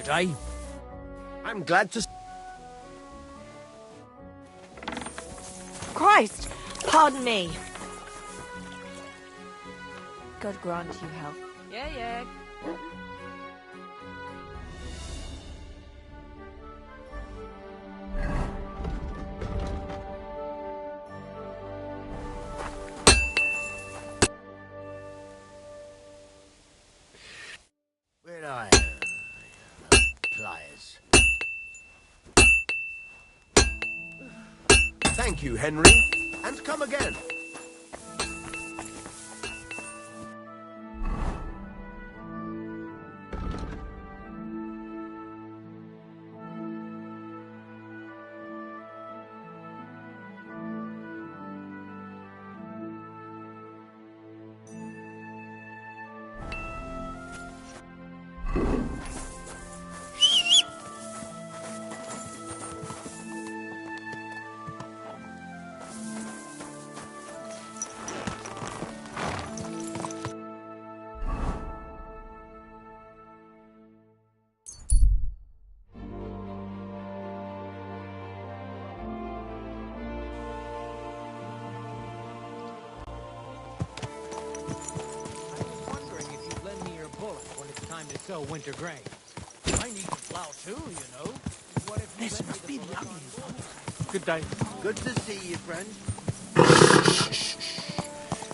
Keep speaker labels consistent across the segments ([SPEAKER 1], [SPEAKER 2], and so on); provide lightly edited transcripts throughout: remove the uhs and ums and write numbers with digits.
[SPEAKER 1] it, eh?
[SPEAKER 2] I'm glad to...
[SPEAKER 3] Christ! Pardon me. God grant you health.
[SPEAKER 4] Yeah.
[SPEAKER 2] Where are pliers? Thank you, Henry. And come again.
[SPEAKER 1] To sow winter grain. I need to plow too, you know. What if this must be the onions? Good day.
[SPEAKER 2] Good to see you, friend.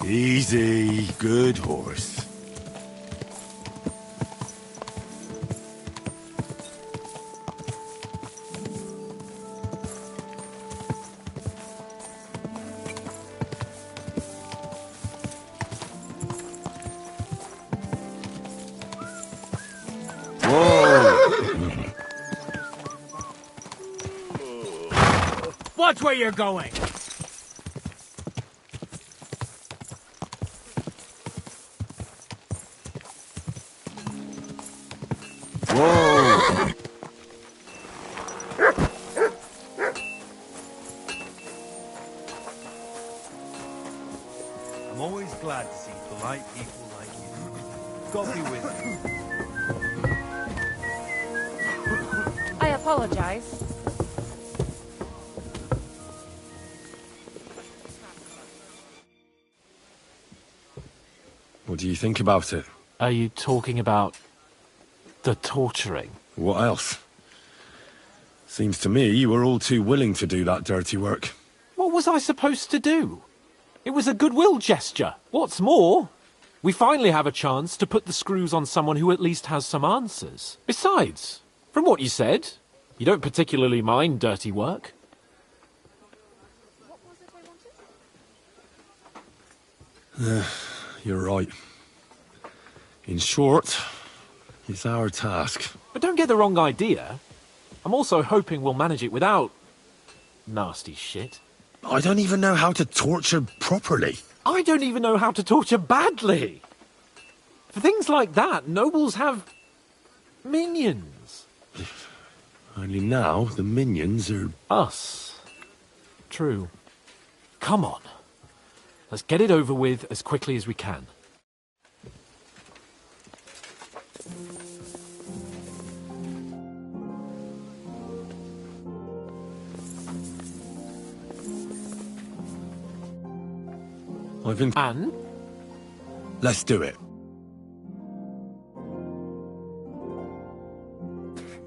[SPEAKER 5] Easy, good horse.
[SPEAKER 1] Watch where you're going!
[SPEAKER 5] Whoa!
[SPEAKER 6] I'm always glad to see polite people like you. God be with you.
[SPEAKER 4] I apologize.
[SPEAKER 5] What do you think about it?
[SPEAKER 7] Are you talking about the torturing?
[SPEAKER 5] What else? Seems to me you were all too willing to do that dirty work.
[SPEAKER 7] What was I supposed to do? It was a goodwill gesture. What's more, we finally have a chance to put the screws on someone who at least has some answers. Besides, from what you said, you don't particularly mind dirty work.
[SPEAKER 5] You're right. In short, it's our task.
[SPEAKER 7] But don't get the wrong idea. I'm also hoping we'll manage it without nasty shit.
[SPEAKER 5] I don't even know how to torture properly.
[SPEAKER 7] I don't even know how to torture badly. For things like that, nobles have minions.
[SPEAKER 5] Only now the minions are...
[SPEAKER 7] Us. True. Come on. Let's get it over with as quickly as we can.
[SPEAKER 5] I've been...
[SPEAKER 7] And?
[SPEAKER 5] Let's do it.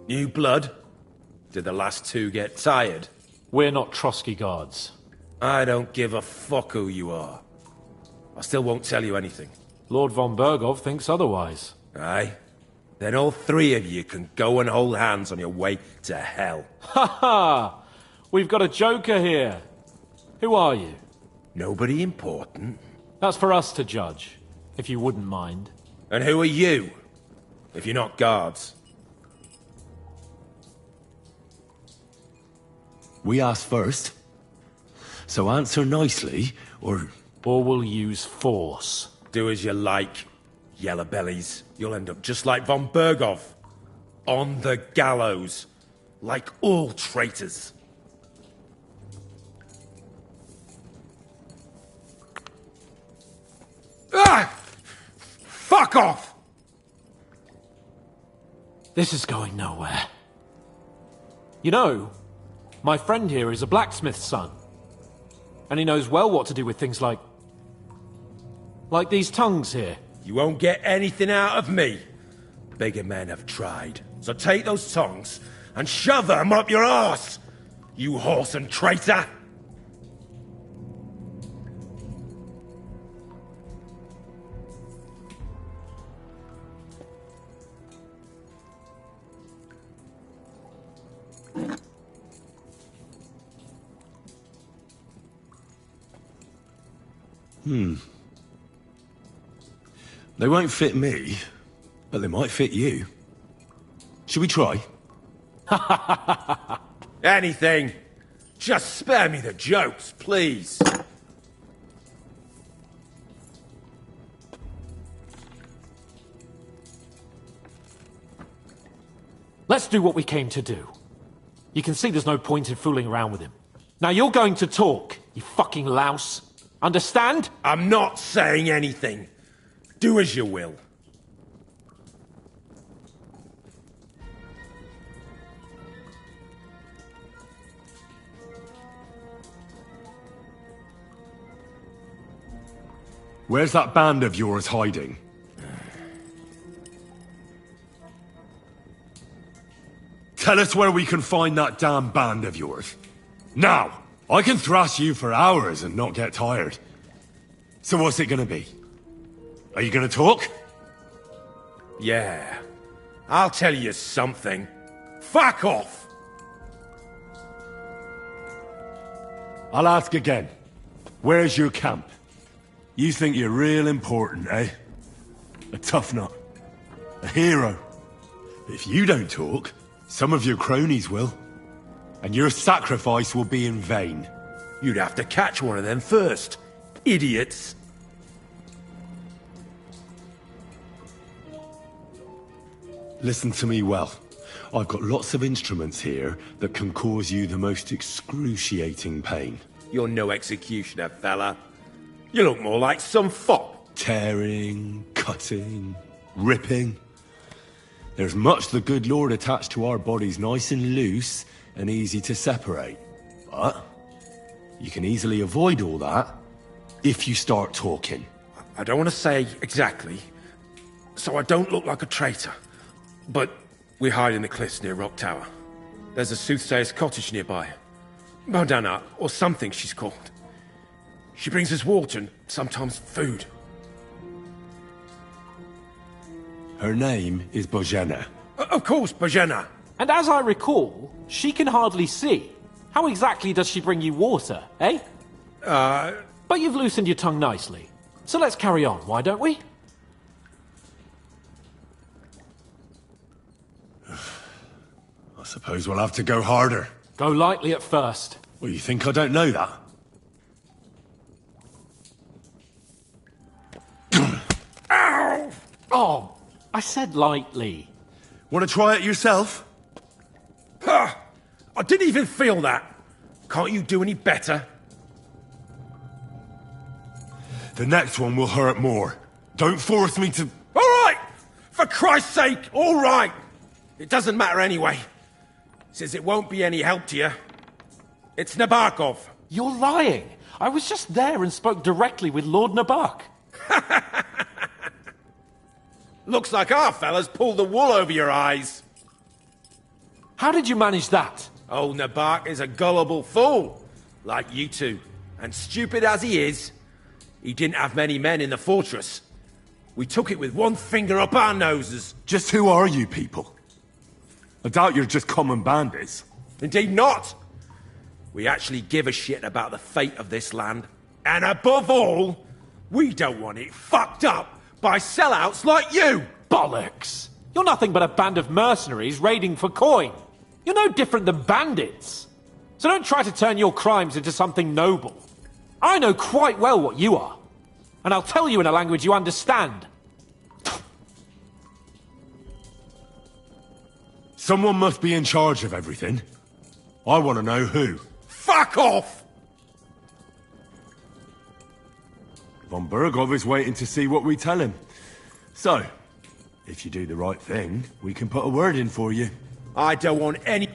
[SPEAKER 8] New blood? Did the last two get tired?
[SPEAKER 7] We're not Trotsky guards.
[SPEAKER 8] I don't give a fuck who you are. I still won't tell you anything.
[SPEAKER 7] Lord von Bergov thinks otherwise.
[SPEAKER 8] Aye? Then all three of you can go and hold hands on your way to hell.
[SPEAKER 7] Ha ha! We've got a joker here. Who are you?
[SPEAKER 8] Nobody important.
[SPEAKER 7] That's for us to judge, if you wouldn't mind.
[SPEAKER 8] And who are you? If you're not guards.
[SPEAKER 5] We asked first. So answer nicely, or...
[SPEAKER 7] Or we'll use force.
[SPEAKER 8] Do as you like, yellow bellies. You'll end up just like von Bergov. On the gallows. Like all traitors. Ah! Fuck off!
[SPEAKER 7] This is going nowhere. You know, my friend here is a blacksmith's son. And he knows well what to do with things like these tongues here.
[SPEAKER 8] You won't get anything out of me. Bigger men have tried. So take those tongs and shove them up your arse, you horse and traitor!
[SPEAKER 5] They won't fit me, but they might fit you. Should we try?
[SPEAKER 8] Anything. Just spare me the jokes, please.
[SPEAKER 7] Let's do what we came to do. You can see there's no point in fooling around with him. Now you're going to talk, you fucking louse. Understand?
[SPEAKER 8] I'm not saying anything. Do as you will.
[SPEAKER 5] Where's that band of yours hiding? Tell us where we can find that damn band of yours. Now! I can thrash you for hours and not get tired. So what's it gonna be? Are you gonna talk?
[SPEAKER 8] Yeah. I'll tell you something. Fuck off!
[SPEAKER 5] I'll ask again. Where's your camp? You think you're real important, eh? A tough nut. A hero. If you don't talk, some of your cronies will. And your sacrifice will be in vain.
[SPEAKER 8] You'd have to catch one of them first. Idiots.
[SPEAKER 5] Listen to me well. I've got lots of instruments here that can cause you the most excruciating pain.
[SPEAKER 8] You're no executioner, fella. You look more like some fop.
[SPEAKER 5] Tearing, cutting, ripping. There's much the good Lord attached to our bodies nice and loose and easy to separate. But you can easily avoid all that if you start talking.
[SPEAKER 8] I don't want to say exactly, so I don't look like a traitor. But we hide in the cliffs near Rock Tower. There's a soothsayer's cottage nearby. Modana, or something she's called. She brings us water and sometimes food.
[SPEAKER 5] Her name is Bojana.
[SPEAKER 8] Of course, Bojana.
[SPEAKER 7] And as I recall, she can hardly see. How exactly does she bring you water, eh? But you've loosened your tongue nicely. So let's carry on, why don't we?
[SPEAKER 5] I suppose we'll have to go harder.
[SPEAKER 7] Go lightly at first.
[SPEAKER 5] Well, you think I don't know that?
[SPEAKER 8] Ow!
[SPEAKER 7] Oh, I said lightly.
[SPEAKER 5] Want to try it yourself?
[SPEAKER 8] Ha! I didn't even feel that. Can't you do any better?
[SPEAKER 5] The next one will hurt more. Don't force me to...
[SPEAKER 8] All right! For Christ's sake, all right! It doesn't matter anyway. Since it won't be any help to you. It's Nabokov.
[SPEAKER 7] You're lying. I was just there and spoke directly with Lord Nabok.
[SPEAKER 8] Looks like our fellas pulled the wool over your eyes.
[SPEAKER 7] How did you manage that?
[SPEAKER 8] Old Nabok is a gullible fool, like you two. And stupid as he is, he didn't have many men in the fortress. We took it with one finger up our noses.
[SPEAKER 5] Just who are you people? I doubt you're just common bandits.
[SPEAKER 8] Indeed not. We actually give a shit about the fate of this land. And above all, we don't want it fucked up by sellouts like you!
[SPEAKER 7] Bollocks! You're nothing but a band of mercenaries raiding for coin. You're no different than bandits. So don't try to turn your crimes into something noble. I know quite well what you are. And I'll tell you in a language you understand.
[SPEAKER 5] Someone must be in charge of everything. I want to know who.
[SPEAKER 8] Fuck off!
[SPEAKER 5] Von Bergov is waiting to see what we tell him. So, If you do the right thing, we can put a word in for you.
[SPEAKER 8] I don't want any...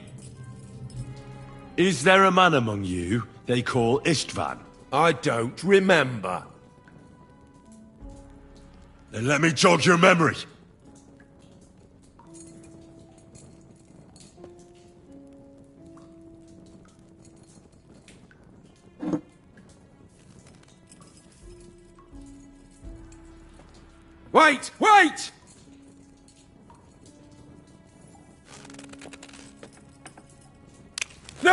[SPEAKER 5] Is there a man among you they call Istvan?
[SPEAKER 8] I don't remember.
[SPEAKER 5] Then let me jog your memory.
[SPEAKER 8] Wait! Wait! No!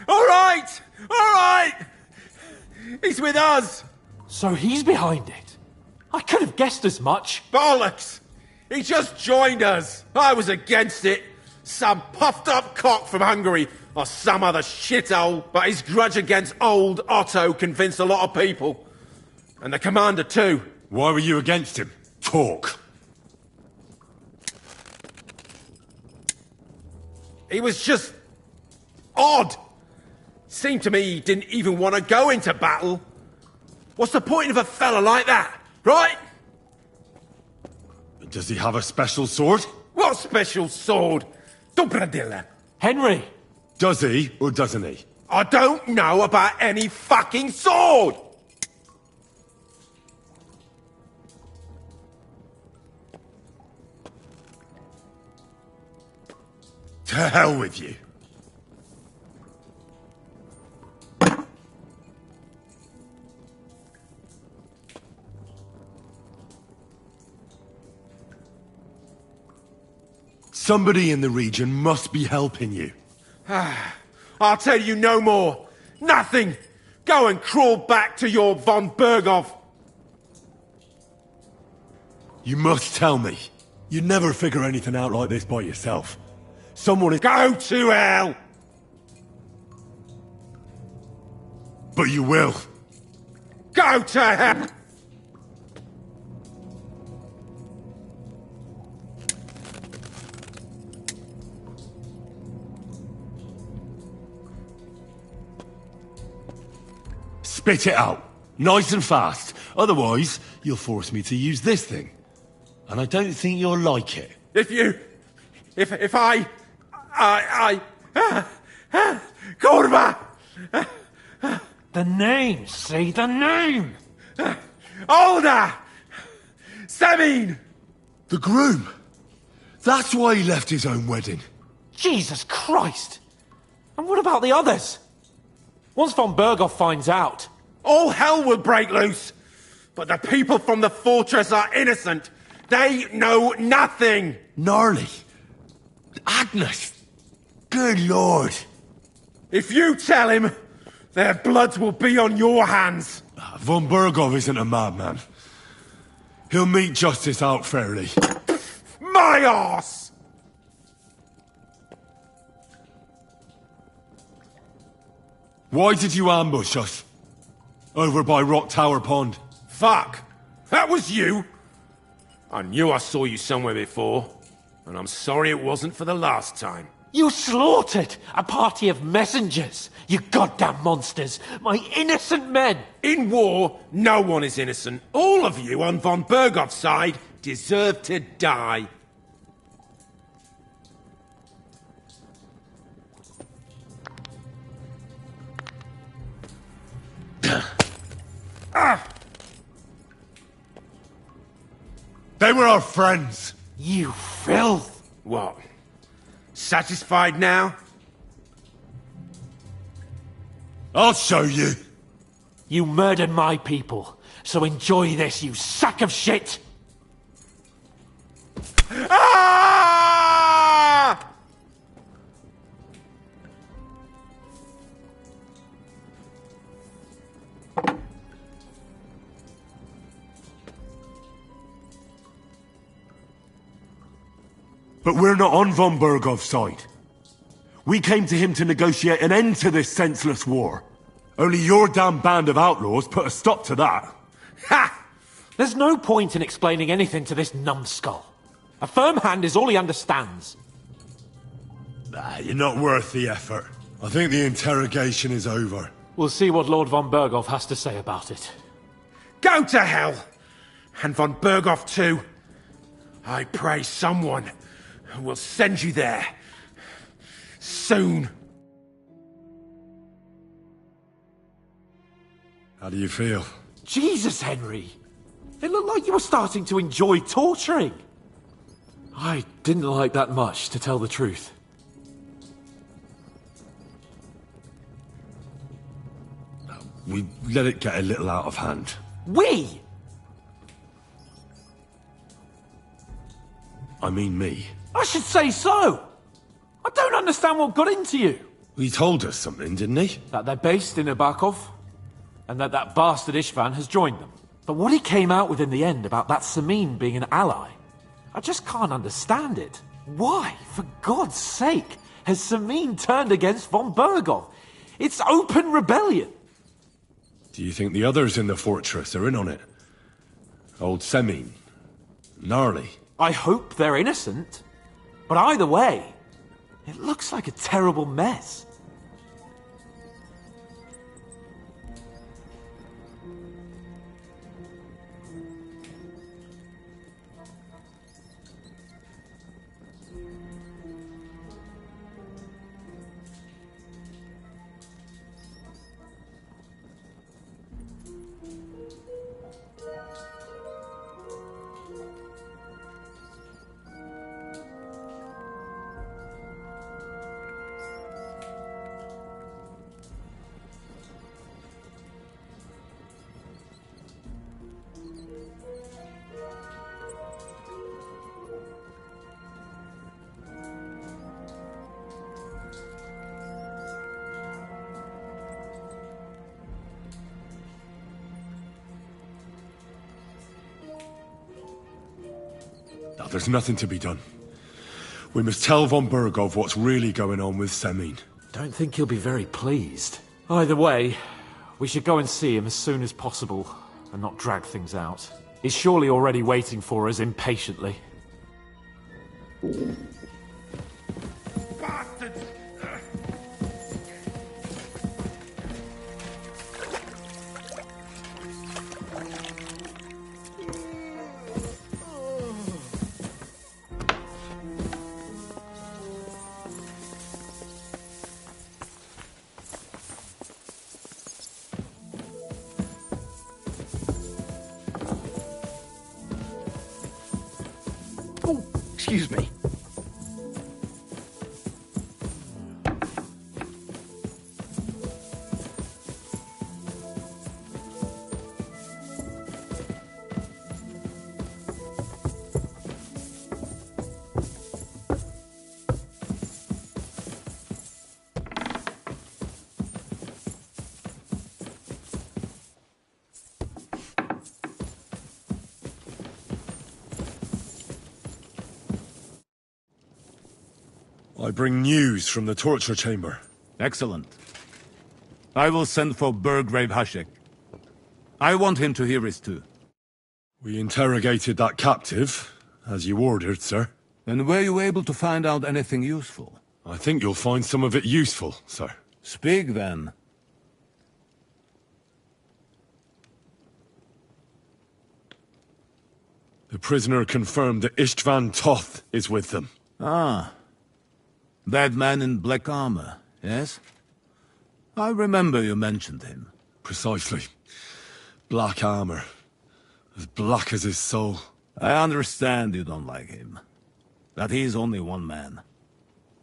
[SPEAKER 8] All right! All right! He's with us!
[SPEAKER 7] So he's behind it. I could have guessed as much.
[SPEAKER 8] Bollocks! He just joined us. I was against it. Some puffed up cock from Hungary or some other shithole. But his grudge against old Otto convinced a lot of people. And the commander too.
[SPEAKER 5] Why were you against him? Talk.
[SPEAKER 8] He was just odd. Seemed to me he didn't even want to go into battle. What's the point of a fella like that, right?
[SPEAKER 5] Does he have a special sword?
[SPEAKER 8] What special sword? Dobradilla.
[SPEAKER 7] Henry!
[SPEAKER 5] Does he, or doesn't he?
[SPEAKER 8] I don't know about any fucking sword!
[SPEAKER 5] To hell with you. Somebody in the region must be helping you.
[SPEAKER 8] I'll tell you no more. Nothing. Go and crawl back to your von Berghoff.
[SPEAKER 5] You must tell me. You'd never figure anything out like this by yourself. Someone is...
[SPEAKER 8] Go to hell!
[SPEAKER 5] But you will.
[SPEAKER 8] Go to hell!
[SPEAKER 5] Spit it out. Nice and fast. Otherwise, you'll force me to use this thing. And I don't think you'll like it.
[SPEAKER 8] If I... Korva!
[SPEAKER 7] The name, see? The name!
[SPEAKER 8] Olda! Semin!
[SPEAKER 5] The groom. That's why he left his own wedding.
[SPEAKER 7] Jesus Christ! And what about the others? Once von Berghoff finds out...
[SPEAKER 8] All hell will break loose! But the people from the fortress are innocent! They know nothing!
[SPEAKER 5] Gnarly. Agnes. Good lord.
[SPEAKER 8] If you tell him, their blood will be on your hands!
[SPEAKER 5] Von Berghoff isn't a madman. He'll meet justice out fairly.
[SPEAKER 8] My arse!
[SPEAKER 5] Why did you ambush us? Over by Rock Tower Pond.
[SPEAKER 8] Fuck! That was you! I knew I saw you somewhere before, and I'm sorry it wasn't for the last time.
[SPEAKER 7] You slaughtered a party of messengers! You goddamn monsters! My innocent men!
[SPEAKER 8] In war, no one is innocent. All of you on von Berghoff's side deserve to die.
[SPEAKER 5] They were our friends.
[SPEAKER 7] You filth!
[SPEAKER 8] What? Satisfied now?
[SPEAKER 5] I'll show you.
[SPEAKER 7] You murdered my people, so enjoy this, you sack of shit!
[SPEAKER 8] Ah!
[SPEAKER 5] But we're not on von Berghoff's side. We came to him to negotiate an end to this senseless war. Only your damn band of outlaws put a stop to that.
[SPEAKER 8] Ha!
[SPEAKER 7] There's no point in explaining anything to this numbskull. A firm hand is all he understands.
[SPEAKER 5] Nah, you're not worth the effort. I think the interrogation is over.
[SPEAKER 7] We'll see what Lord von Berghoff has to say about it.
[SPEAKER 8] Go to hell! And von Berghoff too. I pray someone will send you there. Soon.
[SPEAKER 5] How do you feel?
[SPEAKER 7] Jesus, Henry! It looked like you were starting to enjoy torturing. I didn't like that much, to tell the truth.
[SPEAKER 5] We let it get a little out of hand.
[SPEAKER 7] We?
[SPEAKER 5] I mean me.
[SPEAKER 7] I should say so! I don't understand what got into you.
[SPEAKER 5] He told us something, didn't he?
[SPEAKER 7] That they're based in Abakov, and that bastard Ishvan has joined them. But what he came out with in the end about that Samin being an ally, I just can't understand it. Why, for God's sake, has Samin turned against von Berghoff? It's open rebellion.
[SPEAKER 5] Do you think the others in the fortress are in on it? Old Semin? Gnarly?
[SPEAKER 7] I hope they're innocent. But either way, it looks like a terrible mess.
[SPEAKER 5] Now, there's nothing to be done. We must tell von Berghoff what's really going on with Semin.
[SPEAKER 7] Don't think he'll be very pleased. Either way, we should go and see him as soon as possible and not drag things out. He's surely already waiting for us impatiently.
[SPEAKER 8] Bastards!
[SPEAKER 2] Oh, excuse me.
[SPEAKER 5] I bring news from the torture chamber.
[SPEAKER 4] Excellent. I will send for Burgrave Hashek. I want him to hear it too.
[SPEAKER 5] We interrogated that captive, as you ordered, sir.
[SPEAKER 4] And were you able to find out anything useful?
[SPEAKER 5] I think you'll find some of it useful, sir.
[SPEAKER 4] Speak then.
[SPEAKER 5] The prisoner confirmed that Istvan Toth is with them.
[SPEAKER 4] Ah. That man in black armor, yes? I remember you mentioned him.
[SPEAKER 5] Precisely. Black armor. As black as his soul.
[SPEAKER 4] I understand you don't like him. That he's only one man.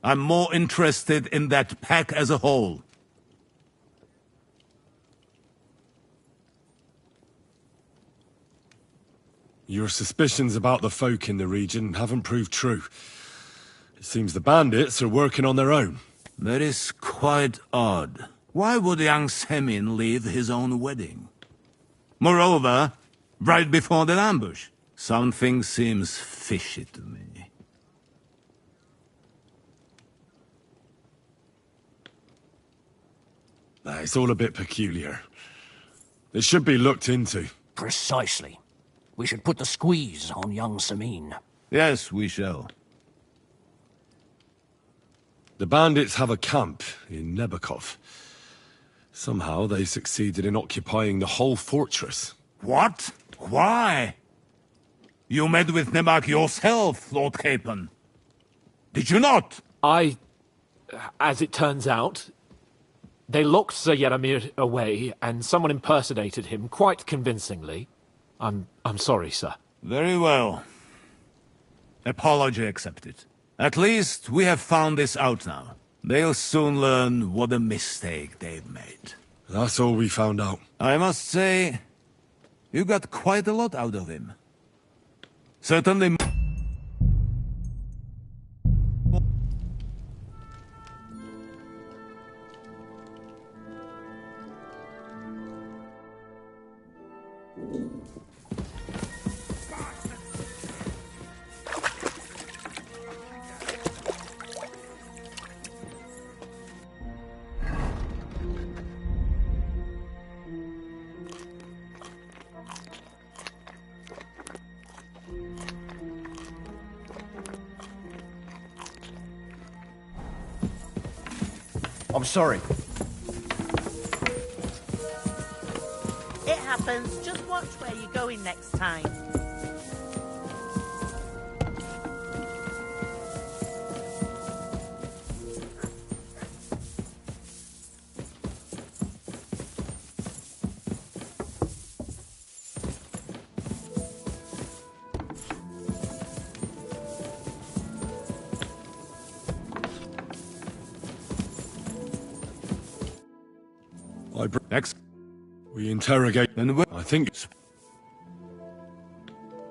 [SPEAKER 4] I'm more interested in that pack as a whole.
[SPEAKER 5] Your suspicions about the folk in the region haven't proved true. It seems the bandits are working on their own.
[SPEAKER 4] That is quite odd. Why would young Semin leave his own wedding? Moreover, right before the ambush. Something seems fishy to me.
[SPEAKER 5] It's all a bit peculiar. It should be looked into.
[SPEAKER 1] Precisely. We should put the squeeze on young Samin.
[SPEAKER 4] Yes, we shall.
[SPEAKER 5] The bandits have a camp in Nebakov. Somehow they succeeded in occupying the whole fortress.
[SPEAKER 4] What? Why? You met with Nebak yourself, Lord Capon. Did you not?
[SPEAKER 7] As it turns out, they locked Sir Yaramir away, and someone impersonated him quite convincingly. I'm sorry, sir.
[SPEAKER 4] Very well. Apology accepted. At least we have found this out now. They'll soon learn what a mistake they've made.
[SPEAKER 5] That's all we found out.
[SPEAKER 4] I must say, you got quite a lot out of him. Certainly...
[SPEAKER 2] I'm sorry.
[SPEAKER 9] It happens. Just watch where you're going next time.
[SPEAKER 4] Next.
[SPEAKER 5] We interrogate...
[SPEAKER 4] And
[SPEAKER 5] I think...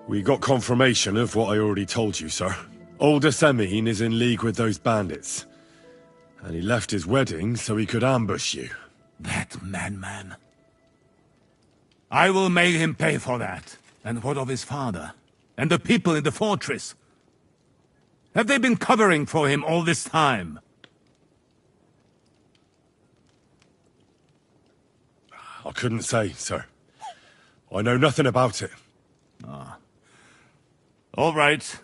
[SPEAKER 5] We got confirmation of what I already told you, sir. Older Semine is in league with those bandits. And he left his wedding so he could ambush you.
[SPEAKER 4] That madman. I will make him pay for that. And what of his father? And the people in the fortress? Have they been covering for him all this time?
[SPEAKER 5] I couldn't say, sir. I know nothing about it.
[SPEAKER 4] All right.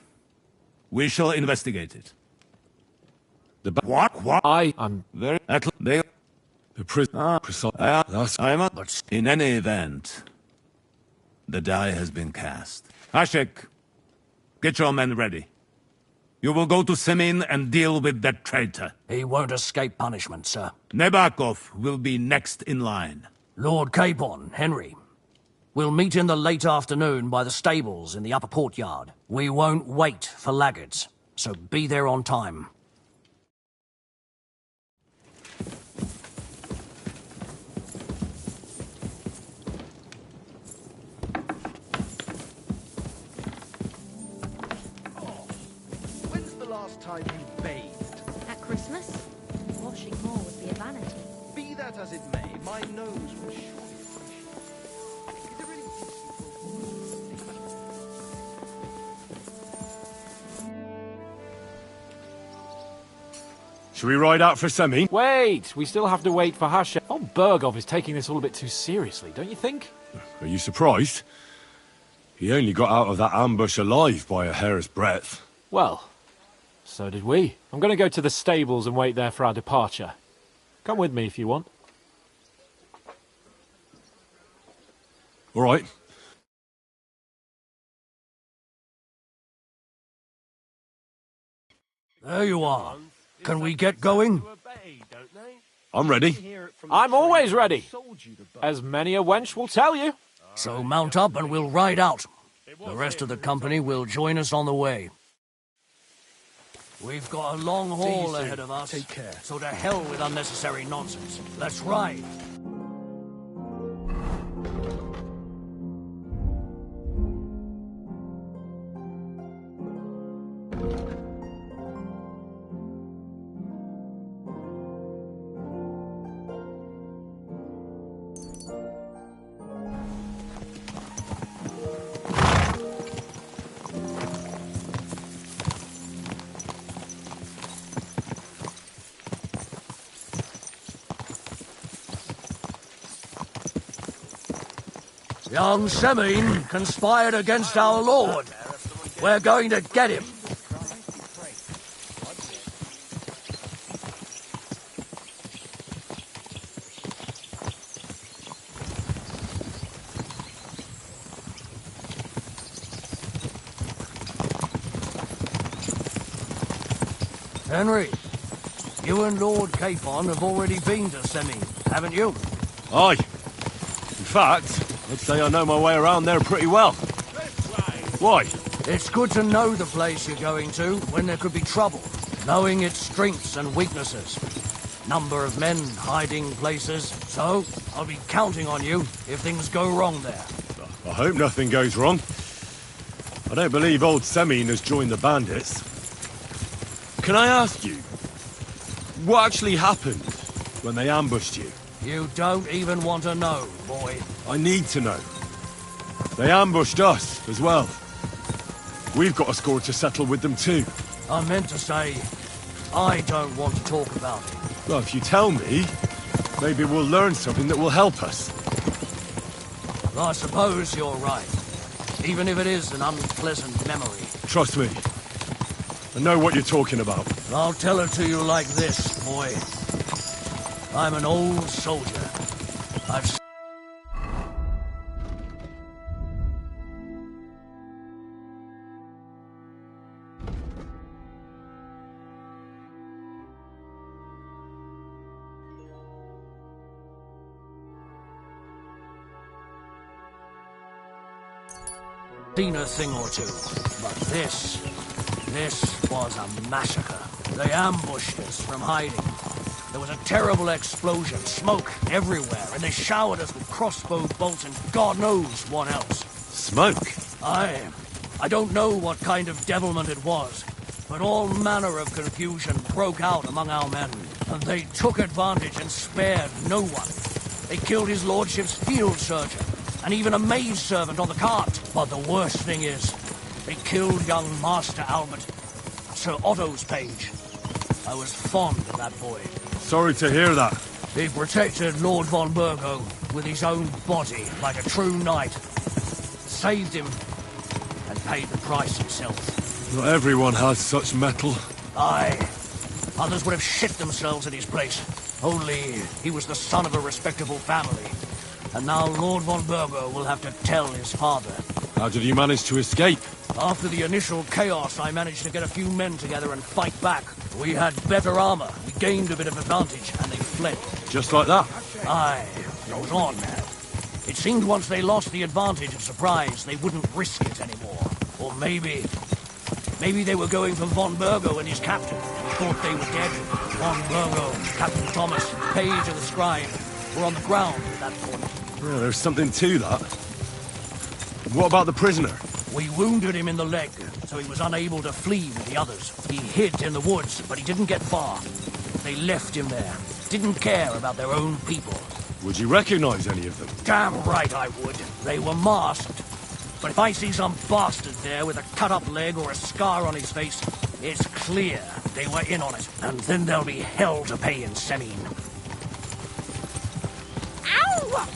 [SPEAKER 4] We shall investigate it. What?
[SPEAKER 7] I'm
[SPEAKER 4] very... They...
[SPEAKER 5] The prison...
[SPEAKER 4] But in any event, the die has been cast. Hashek, get your men ready. You will go to Semine and deal with that traitor.
[SPEAKER 10] He won't escape punishment, sir.
[SPEAKER 4] Nebakov will be next in line.
[SPEAKER 10] Lord Capon, Henry. We'll meet in the late afternoon by the stables in the upper courtyard. We won't wait for laggards, so be there on time.
[SPEAKER 2] When's the last time you bathed?
[SPEAKER 3] At Christmas? Washing more would be a vanity.
[SPEAKER 2] Be that as it may, my nose will surely appreciate it. Is there really
[SPEAKER 5] Should we ride out for Semine?
[SPEAKER 7] Wait! We still have to wait for Hashek. Old Bergov is taking this all a bit too seriously, don't you think?
[SPEAKER 5] Are you surprised? He only got out of that ambush alive by a hair's breadth.
[SPEAKER 7] Well, so did we. I'm going to go to the stables and wait there for our departure. Come with me if you want.
[SPEAKER 5] All right.
[SPEAKER 10] There you are. Can we get going?
[SPEAKER 5] I'm ready.
[SPEAKER 7] I'm always ready. As many a wench will tell you.
[SPEAKER 10] So mount up and we'll ride out. The rest of the company will join us on the way. We've got a long haul ahead of us.
[SPEAKER 2] Take care.
[SPEAKER 10] So to hell with unnecessary nonsense. Let's ride. Young Semine conspired against our lord. We're going to get him. Henry, you and Lord Capon have already been to Semine, haven't you?
[SPEAKER 5] Aye. In fact, I'd say I know my way around there pretty well. Why?
[SPEAKER 10] It's good to know the place you're going to when there could be trouble, knowing its strengths and weaknesses. Number of men, hiding places, so I'll be counting on you if things go wrong there.
[SPEAKER 5] I hope nothing goes wrong. I don't believe old Semine has joined the bandits. Can I ask you, what actually happened when they ambushed you?
[SPEAKER 10] You don't even want to know, boy.
[SPEAKER 5] I need to know. They ambushed us as well. We've got a score to settle with them too.
[SPEAKER 10] I meant to say, I don't want to talk about it.
[SPEAKER 5] Well, if you tell me, maybe we'll learn something that will help us.
[SPEAKER 10] I suppose you're right. Even if it is an unpleasant memory.
[SPEAKER 5] Trust me. I know what you're talking about.
[SPEAKER 10] I'll tell it to you like this, boy. I'm an old soldier. I've... seen a thing or two, but this was a massacre. They ambushed us from hiding. There was a terrible explosion, smoke everywhere, and they showered us with crossbow bolts and God knows what else.
[SPEAKER 5] Smoke?
[SPEAKER 10] I don't know what kind of devilment it was, but all manner of confusion broke out among our men, and they took advantage and spared no one. They killed his lordship's field surgeon, and even a maid servant on the cart. But the worst thing is, they killed young Master Albert, Sir Otto's page. I was fond of that boy.
[SPEAKER 5] Sorry to hear that.
[SPEAKER 10] He protected Lord von Burgo with his own body like a true knight. Saved him, and paid the price himself.
[SPEAKER 5] Not everyone has such mettle.
[SPEAKER 10] Aye. Others would have shit themselves in his place. Only he was the son of a respectable family. And now Lord von Burgo will have to tell his father.
[SPEAKER 5] How did you manage to escape?
[SPEAKER 10] After the initial chaos, I managed to get a few men together and fight back. We had better armor, we gained a bit of advantage, and they fled.
[SPEAKER 5] Just like that?
[SPEAKER 10] Aye, it was odd. It seemed once they lost the advantage of surprise, they wouldn't risk it anymore. Or maybe they were going for von Burgo and his captain. Thought they were dead. Von Burgo, Captain Thomas, Page and the Scribe were on the ground at that point.
[SPEAKER 5] Yeah, there's something to that. What about the prisoner?
[SPEAKER 10] We wounded him in the leg, so he was unable to flee with the others. He hid in the woods, but he didn't get far. They left him there. Didn't care about their own people.
[SPEAKER 5] Would you recognize any of them?
[SPEAKER 10] Damn right I would. They were masked. But if I see some bastard there with a cut-up leg or a scar on his face, it's clear they were in on it. And then there'll be hell to pay in Semine.
[SPEAKER 3] Ow!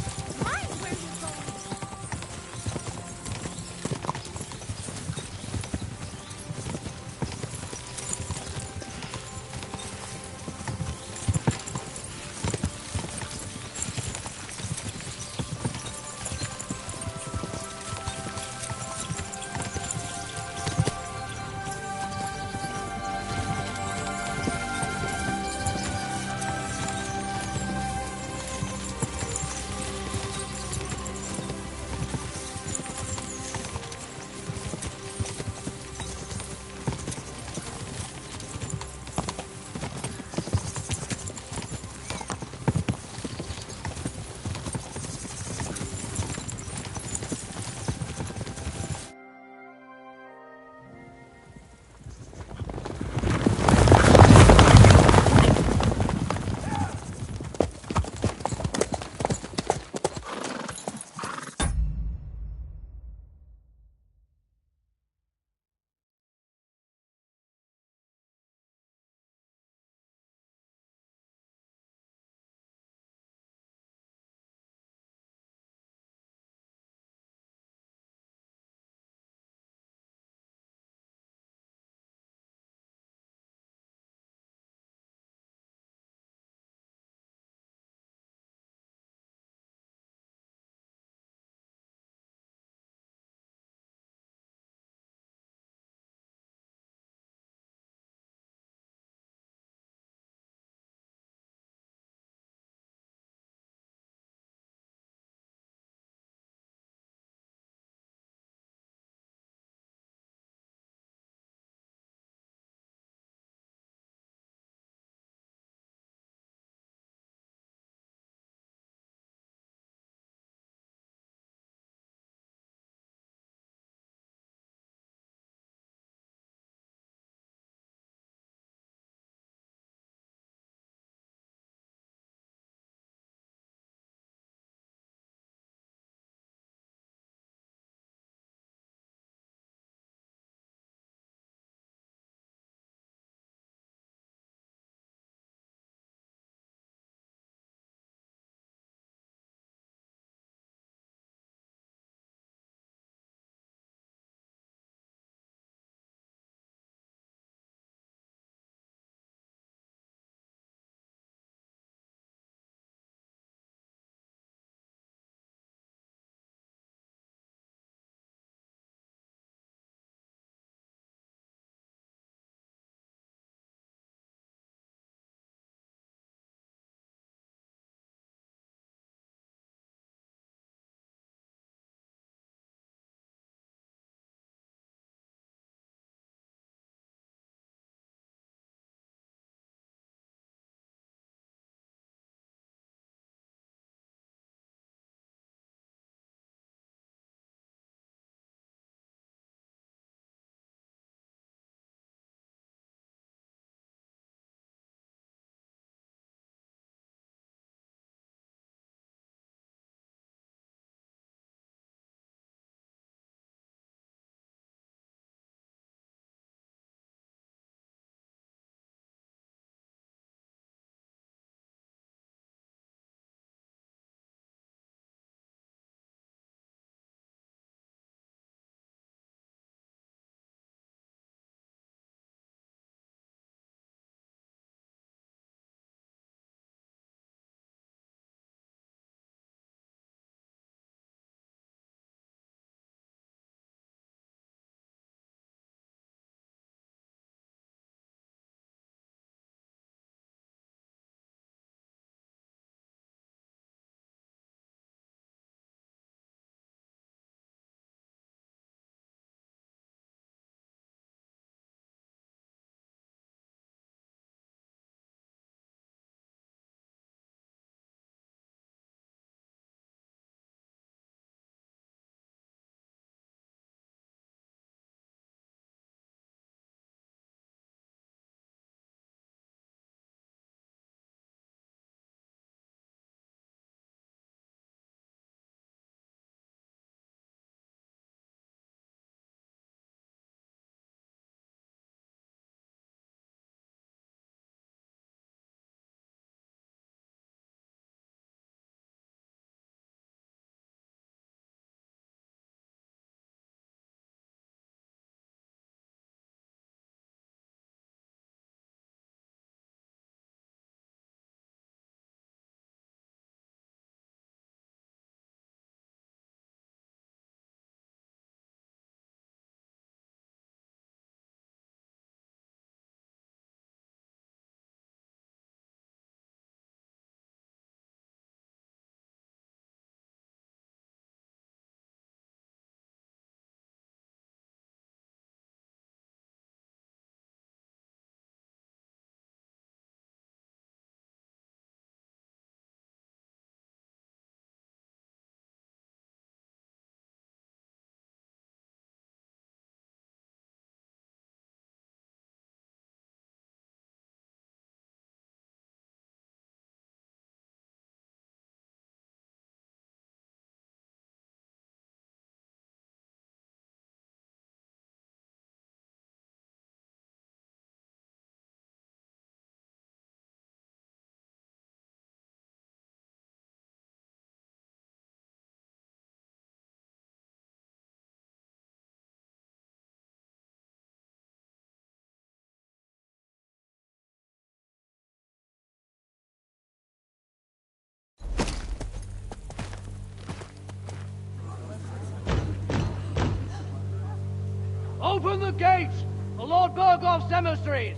[SPEAKER 10] Open the gates for Lord Burgoff's emissaries!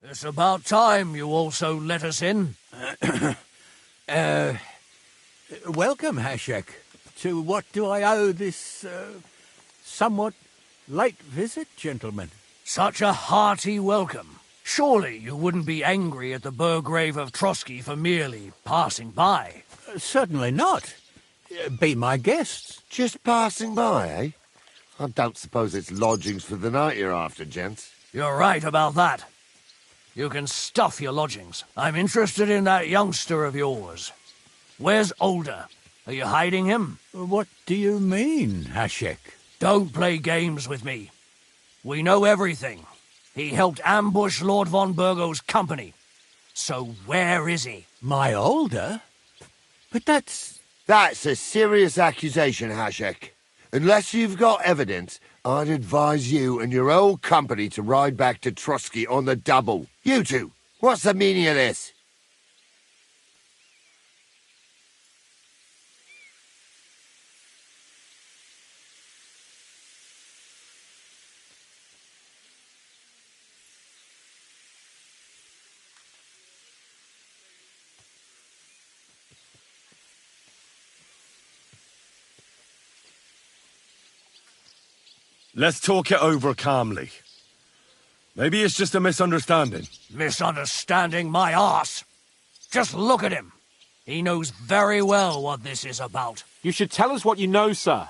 [SPEAKER 10] It's about time you also let us in.
[SPEAKER 11] Welcome, Hashek. To what do I owe this, somewhat late visit, gentlemen?
[SPEAKER 10] Such a hearty welcome. Surely you wouldn't be angry at the Burgrave of Trotsky for merely passing by.
[SPEAKER 11] Certainly not. Be my guests.
[SPEAKER 12] Just passing by, eh? I don't suppose it's lodgings for the night you're after, gents.
[SPEAKER 10] You're right about that. You can stuff your lodgings. I'm interested in that youngster of yours. Where's Older? Are you hiding him?
[SPEAKER 11] What do you mean, Hashek?
[SPEAKER 10] Don't play games with me. We know everything. He helped ambush Lord von Burgo's company. So where is he?
[SPEAKER 11] My Older? But that's
[SPEAKER 12] a serious accusation, Hashek. Unless you've got evidence, I'd advise you and your old company to ride back to Trotsky on the double. You two, what's the meaning of this?
[SPEAKER 5] Let's talk it over calmly. Maybe it's just a misunderstanding.
[SPEAKER 10] Misunderstanding my arse. Just look at him. He knows very well what this is about.
[SPEAKER 7] You should tell us what you know, sir.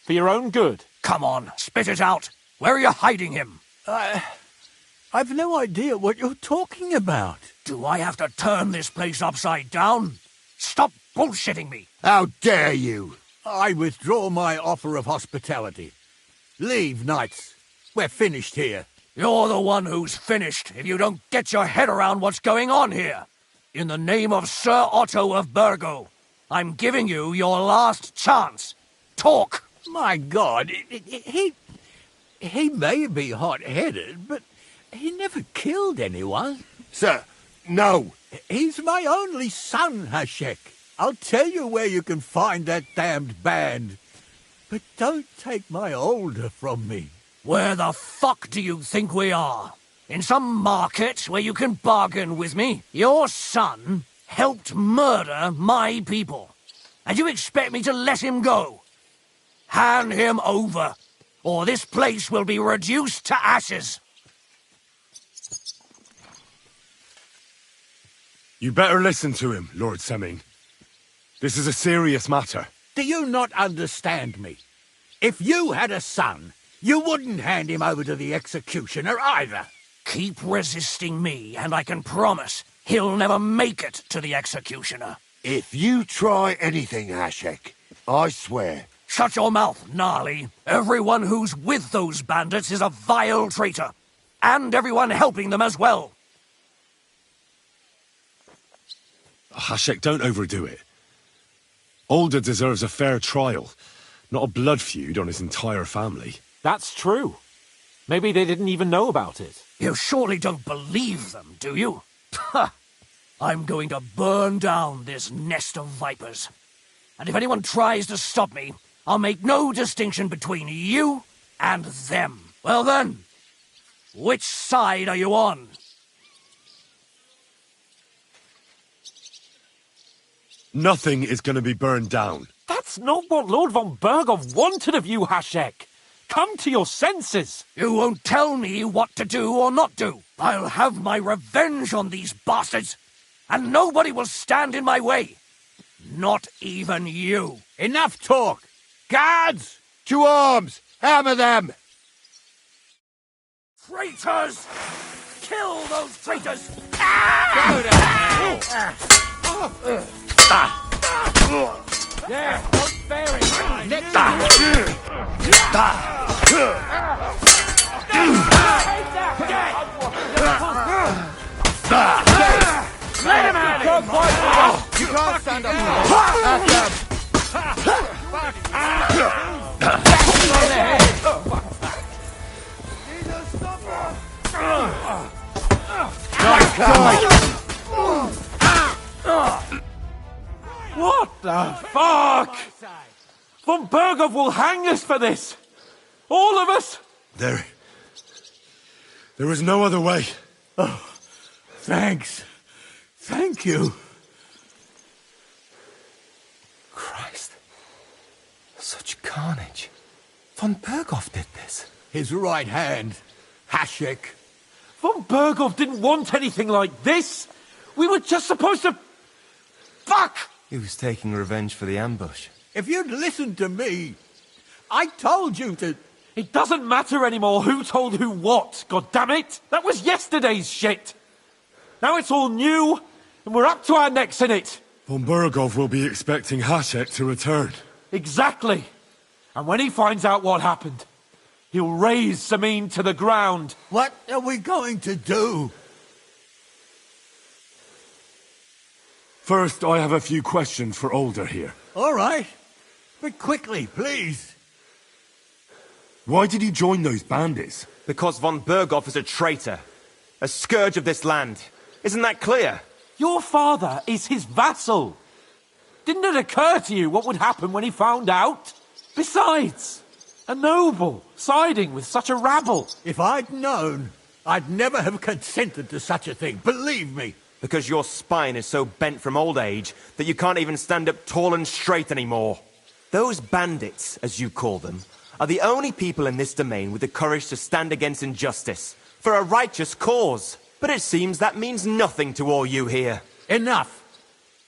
[SPEAKER 7] For your own good.
[SPEAKER 10] Come on, spit it out. Where are you hiding him?
[SPEAKER 11] I've no idea what you're talking about.
[SPEAKER 10] Do I have to turn this place upside down? Stop bullshitting me.
[SPEAKER 12] How dare you?
[SPEAKER 11] I withdraw my offer of hospitality. Leave, knights. We're finished here.
[SPEAKER 10] You're the one who's finished if you don't get your head around what's going on here. In the name of Sir Otto of Burgo, I'm giving you your last chance. Talk!
[SPEAKER 11] My God, he may be hot-headed, but he never killed anyone.
[SPEAKER 12] Sir, no.
[SPEAKER 11] He's my only son, Hashek. I'll tell you where you can find that damned band. But don't take my Older from me.
[SPEAKER 10] Where the fuck do you think we are? In some market where you can bargain with me? Your son helped murder my people. And you expect me to let him go? Hand him over, or this place will be reduced to ashes.
[SPEAKER 5] You better listen to him, Lord Seming. This is a serious matter.
[SPEAKER 11] Do you not understand me? If you had a son, you wouldn't hand him over to the executioner either.
[SPEAKER 10] Keep resisting me, and I can promise he'll never make it to the executioner.
[SPEAKER 12] If you try anything, Hashek, I swear.
[SPEAKER 10] Shut your mouth, Gnarly. Everyone who's with those bandits is a vile traitor. And everyone helping them as well.
[SPEAKER 5] Hashek, don't overdo it. Older deserves a fair trial, not a blood feud on his entire family.
[SPEAKER 7] That's true. Maybe they didn't even know about it.
[SPEAKER 10] You surely don't believe them, do you? Ha! I'm going to burn down this nest of vipers. And if anyone tries to stop me, I'll make no distinction between you and them. Well then, which side are you on?
[SPEAKER 5] Nothing is going to be burned down.
[SPEAKER 7] That's not what Lord von Burgov wanted of you, Hashek. Come to your senses!
[SPEAKER 10] You won't tell me what to do or not do. I'll have my revenge on these bastards, and nobody will stand in my way. Not even you.
[SPEAKER 11] Enough talk! Guards!
[SPEAKER 12] To arms! Hammer them!
[SPEAKER 10] Traitors! Kill those traitors!
[SPEAKER 7] There, don't bear it!
[SPEAKER 11] Next
[SPEAKER 7] Let him at it!
[SPEAKER 12] You can't stand up.
[SPEAKER 7] What the fuck? Von Berghoff will hang us for this! All of us!
[SPEAKER 5] There is no other way.
[SPEAKER 11] Oh, thanks. Thank you.
[SPEAKER 2] Christ. Such carnage. Von Berghoff did this.
[SPEAKER 11] His right hand, Hashek.
[SPEAKER 7] Von Berghoff didn't want anything like this! We were just supposed to... Fuck!
[SPEAKER 2] He was taking revenge for the ambush.
[SPEAKER 11] If you'd listened to me, I told you to...
[SPEAKER 7] It doesn't matter anymore who told who what, goddammit! That was yesterday's shit! Now it's all new, and we're up to our necks in it!
[SPEAKER 5] Von Berghoff will be expecting Hashek to return.
[SPEAKER 7] Exactly! And when he finds out what happened, he'll raze Samin to the ground.
[SPEAKER 11] What are we going to do?
[SPEAKER 5] First, I have a few questions for Older here.
[SPEAKER 11] All right. But quickly, please.
[SPEAKER 5] Why did you join those bandits?
[SPEAKER 13] Because von Berghoff is a traitor. A scourge of this land. Isn't that clear?
[SPEAKER 7] Your father is his vassal. Didn't it occur to you what would happen when he found out? Besides, a noble siding with such a rabble.
[SPEAKER 11] If I'd known, I'd never have consented to such a thing, believe me.
[SPEAKER 13] Because your spine is so bent from old age that you can't even stand up tall and straight anymore. Those bandits, as you call them, are the only people in this domain with the courage to stand against injustice, for a righteous cause. But it seems that means nothing to all you here.
[SPEAKER 11] Enough.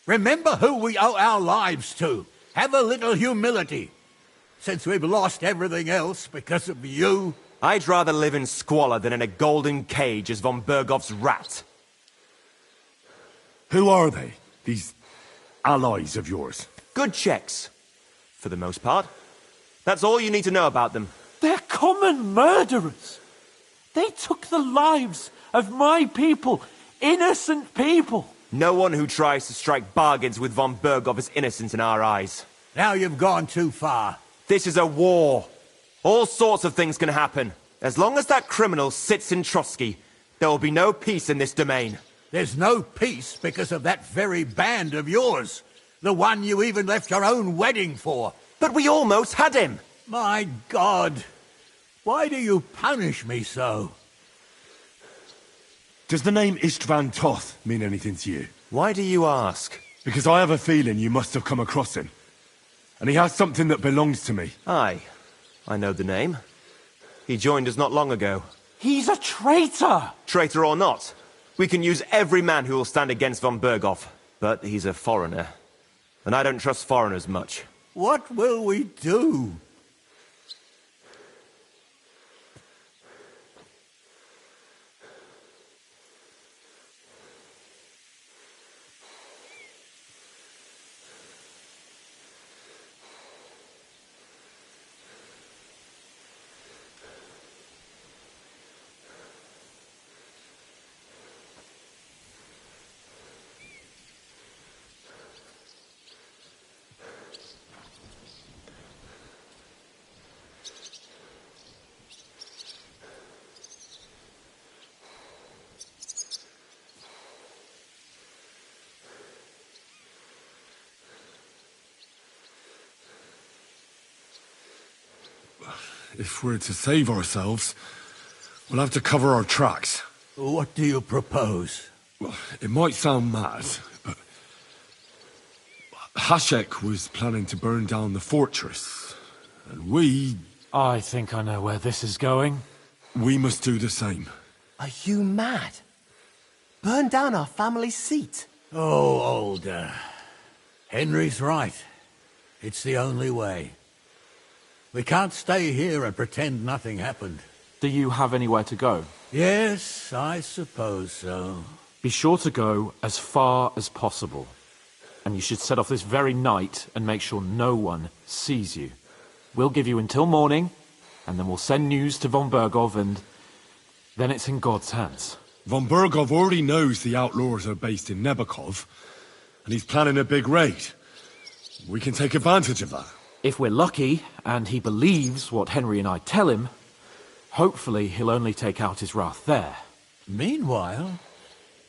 [SPEAKER 11] Remember who we owe our lives to. Have a little humility. Since we've lost everything else because of you.
[SPEAKER 13] I'd rather live in squalor than in a golden cage as von Berghoff's rat.
[SPEAKER 5] Who are they, these allies of yours?
[SPEAKER 13] Good checks, for the most part. That's all you need to know about them.
[SPEAKER 7] They're common murderers. They took the lives of my people, innocent people.
[SPEAKER 13] No one who tries to strike bargains with von Berghoff is innocent in our eyes.
[SPEAKER 11] Now you've gone too far.
[SPEAKER 13] This is a war. All sorts of things can happen. As long as that criminal sits in Trotsky, there will be no peace in this domain.
[SPEAKER 11] There's no peace because of that very band of yours. The one you even left your own wedding for.
[SPEAKER 13] But we almost had him.
[SPEAKER 11] My God. Why do you punish me so?
[SPEAKER 5] Does the name Istvan Toth mean anything to you?
[SPEAKER 13] Why do you ask?
[SPEAKER 5] Because I have a feeling you must have come across him. And he has something that belongs to me.
[SPEAKER 13] Aye. I know the name. He joined us not long ago.
[SPEAKER 7] He's a traitor!
[SPEAKER 13] Traitor or not, we can use every man who will stand against von Berghoff. But he's a foreigner. And I don't trust foreigners much.
[SPEAKER 11] What will we do?
[SPEAKER 5] If we're to save ourselves, we'll have to cover our tracks.
[SPEAKER 11] What do you propose?
[SPEAKER 5] Well, it might sound mad, but Hashek was planning to burn down the fortress, and we...
[SPEAKER 7] I think I know where this is going.
[SPEAKER 5] We must do the same.
[SPEAKER 13] Are you mad? Burn down our family seat?
[SPEAKER 11] Oh, Older. Henry's right. It's the only way. We can't stay here and pretend nothing happened.
[SPEAKER 7] Do you have anywhere to go?
[SPEAKER 11] Yes, I suppose so.
[SPEAKER 7] Be sure to go as far as possible. And you should set off this very night and make sure no one sees you. We'll give you until morning, and then we'll send news to von Bergov, and then it's in God's hands.
[SPEAKER 5] Von Bergov already knows the outlaws are based in Nebakov, and he's planning a big raid. We can take advantage of that.
[SPEAKER 7] If we're lucky, and he believes what Henry and I tell him, hopefully he'll only take out his wrath there.
[SPEAKER 11] Meanwhile,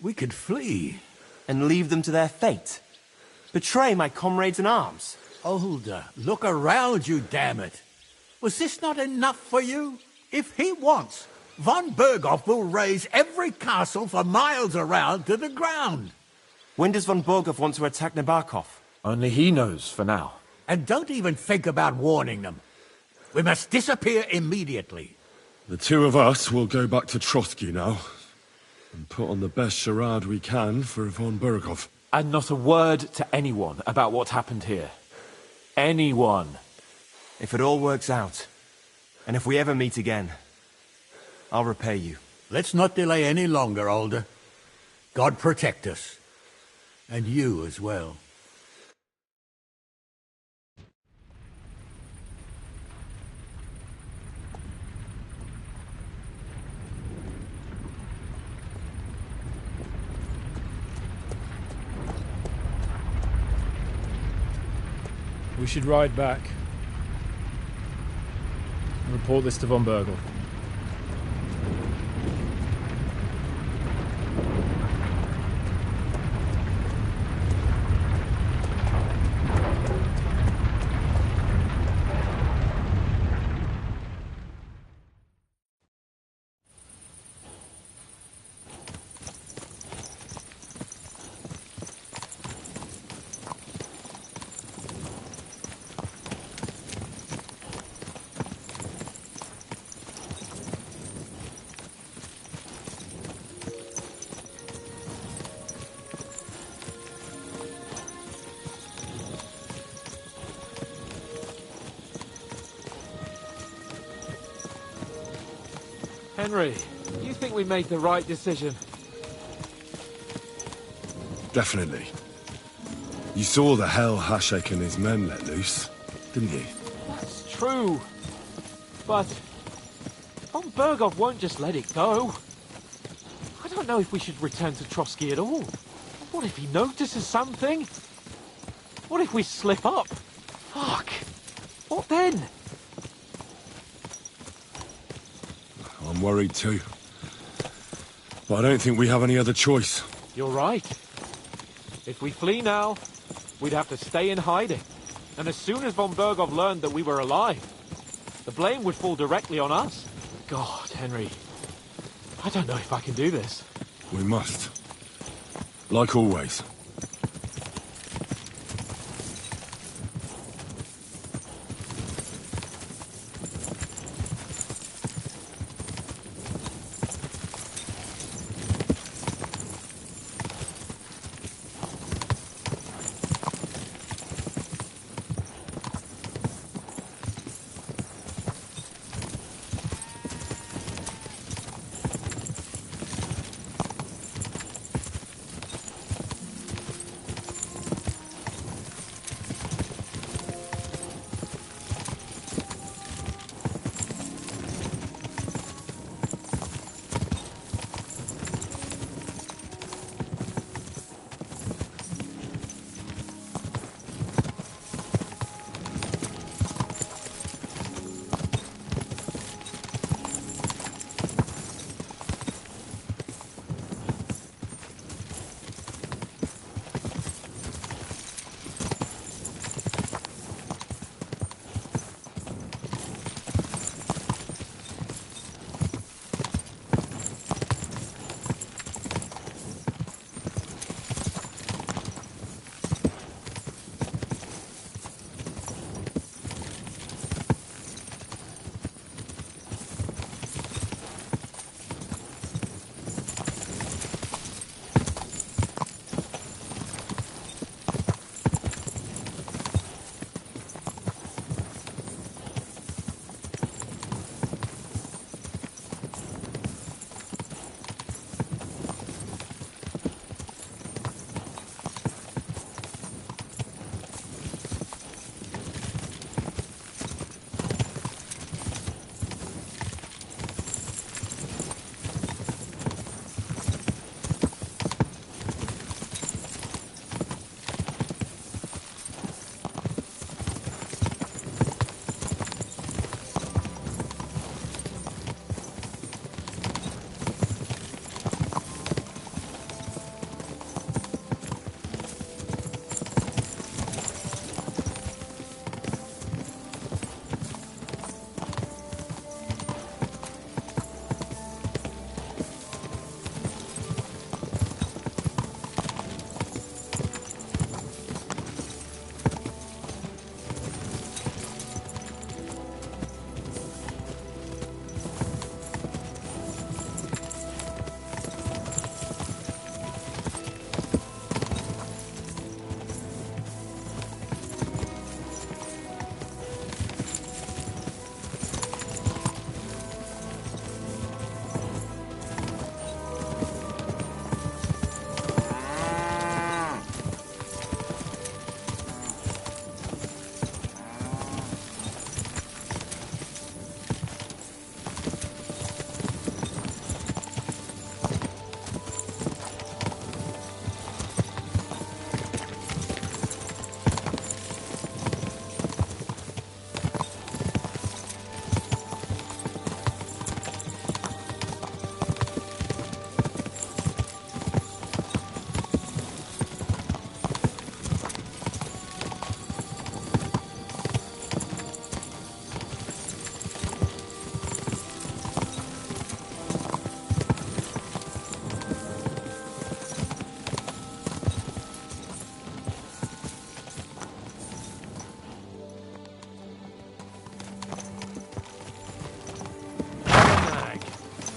[SPEAKER 11] we could flee.
[SPEAKER 13] And leave them to their fate? Betray my comrades in arms?
[SPEAKER 11] Older, look around you, damn it. Was this not enough for you? If he wants, von Bergov will raze every castle for miles around to the ground.
[SPEAKER 13] When does von Bergov want to attack Nabokov?
[SPEAKER 7] Only he knows for now.
[SPEAKER 11] And don't even think about warning them. We must disappear immediately.
[SPEAKER 5] The two of us will go back to Trotsky now, and put on the best charade we can for von Bergov.
[SPEAKER 7] And not a word to anyone about what happened here. Anyone.
[SPEAKER 13] If it all works out, and if we ever meet again, I'll repay you.
[SPEAKER 11] Let's not delay any longer, Older. God protect us. And you as well.
[SPEAKER 14] We should ride back and report this to von Bergov.
[SPEAKER 7] Henry, you think we made the right decision?
[SPEAKER 5] Definitely. You saw the hell Hashek and his men let loose, didn't you?
[SPEAKER 7] That's true. But von Bergov won't just let it go. I don't know if we should return to Trotsky at all. What if he notices something? What if we slip up? Fuck. What then?
[SPEAKER 5] I'm worried too. But I don't think we have any other choice.
[SPEAKER 7] You're right. If we flee now, we'd have to stay in hiding. And as soon as von Bergov learned that we were alive, the blame would fall directly on us. God, Henry, I don't know if I can do this.
[SPEAKER 5] We must. Like always.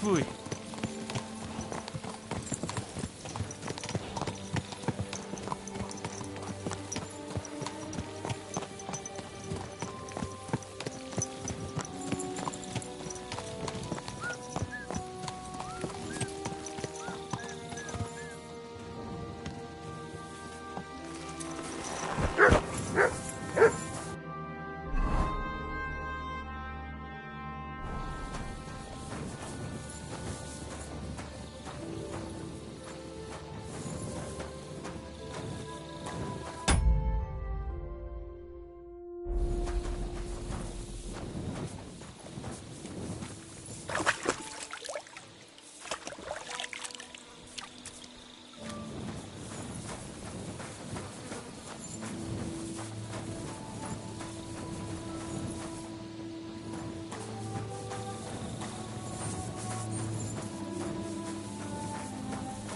[SPEAKER 6] Pfui.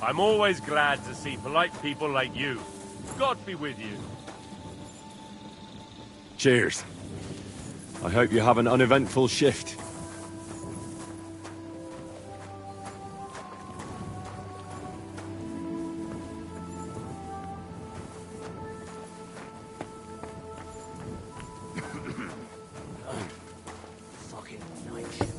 [SPEAKER 15] I'm always glad to see polite people like you. God be with you.
[SPEAKER 5] Cheers. I hope you have an uneventful shift.
[SPEAKER 10] Fucking night shift.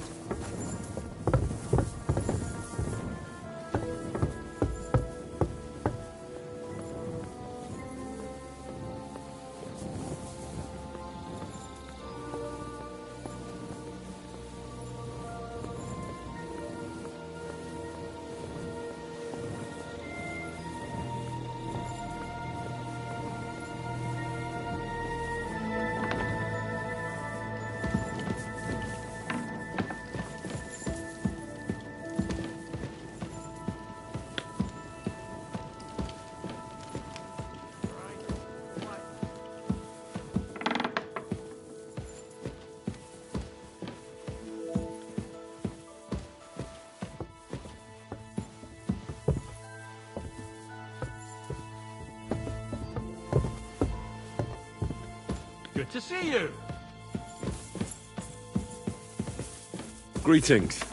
[SPEAKER 10] Good to see you.
[SPEAKER 5] Greetings.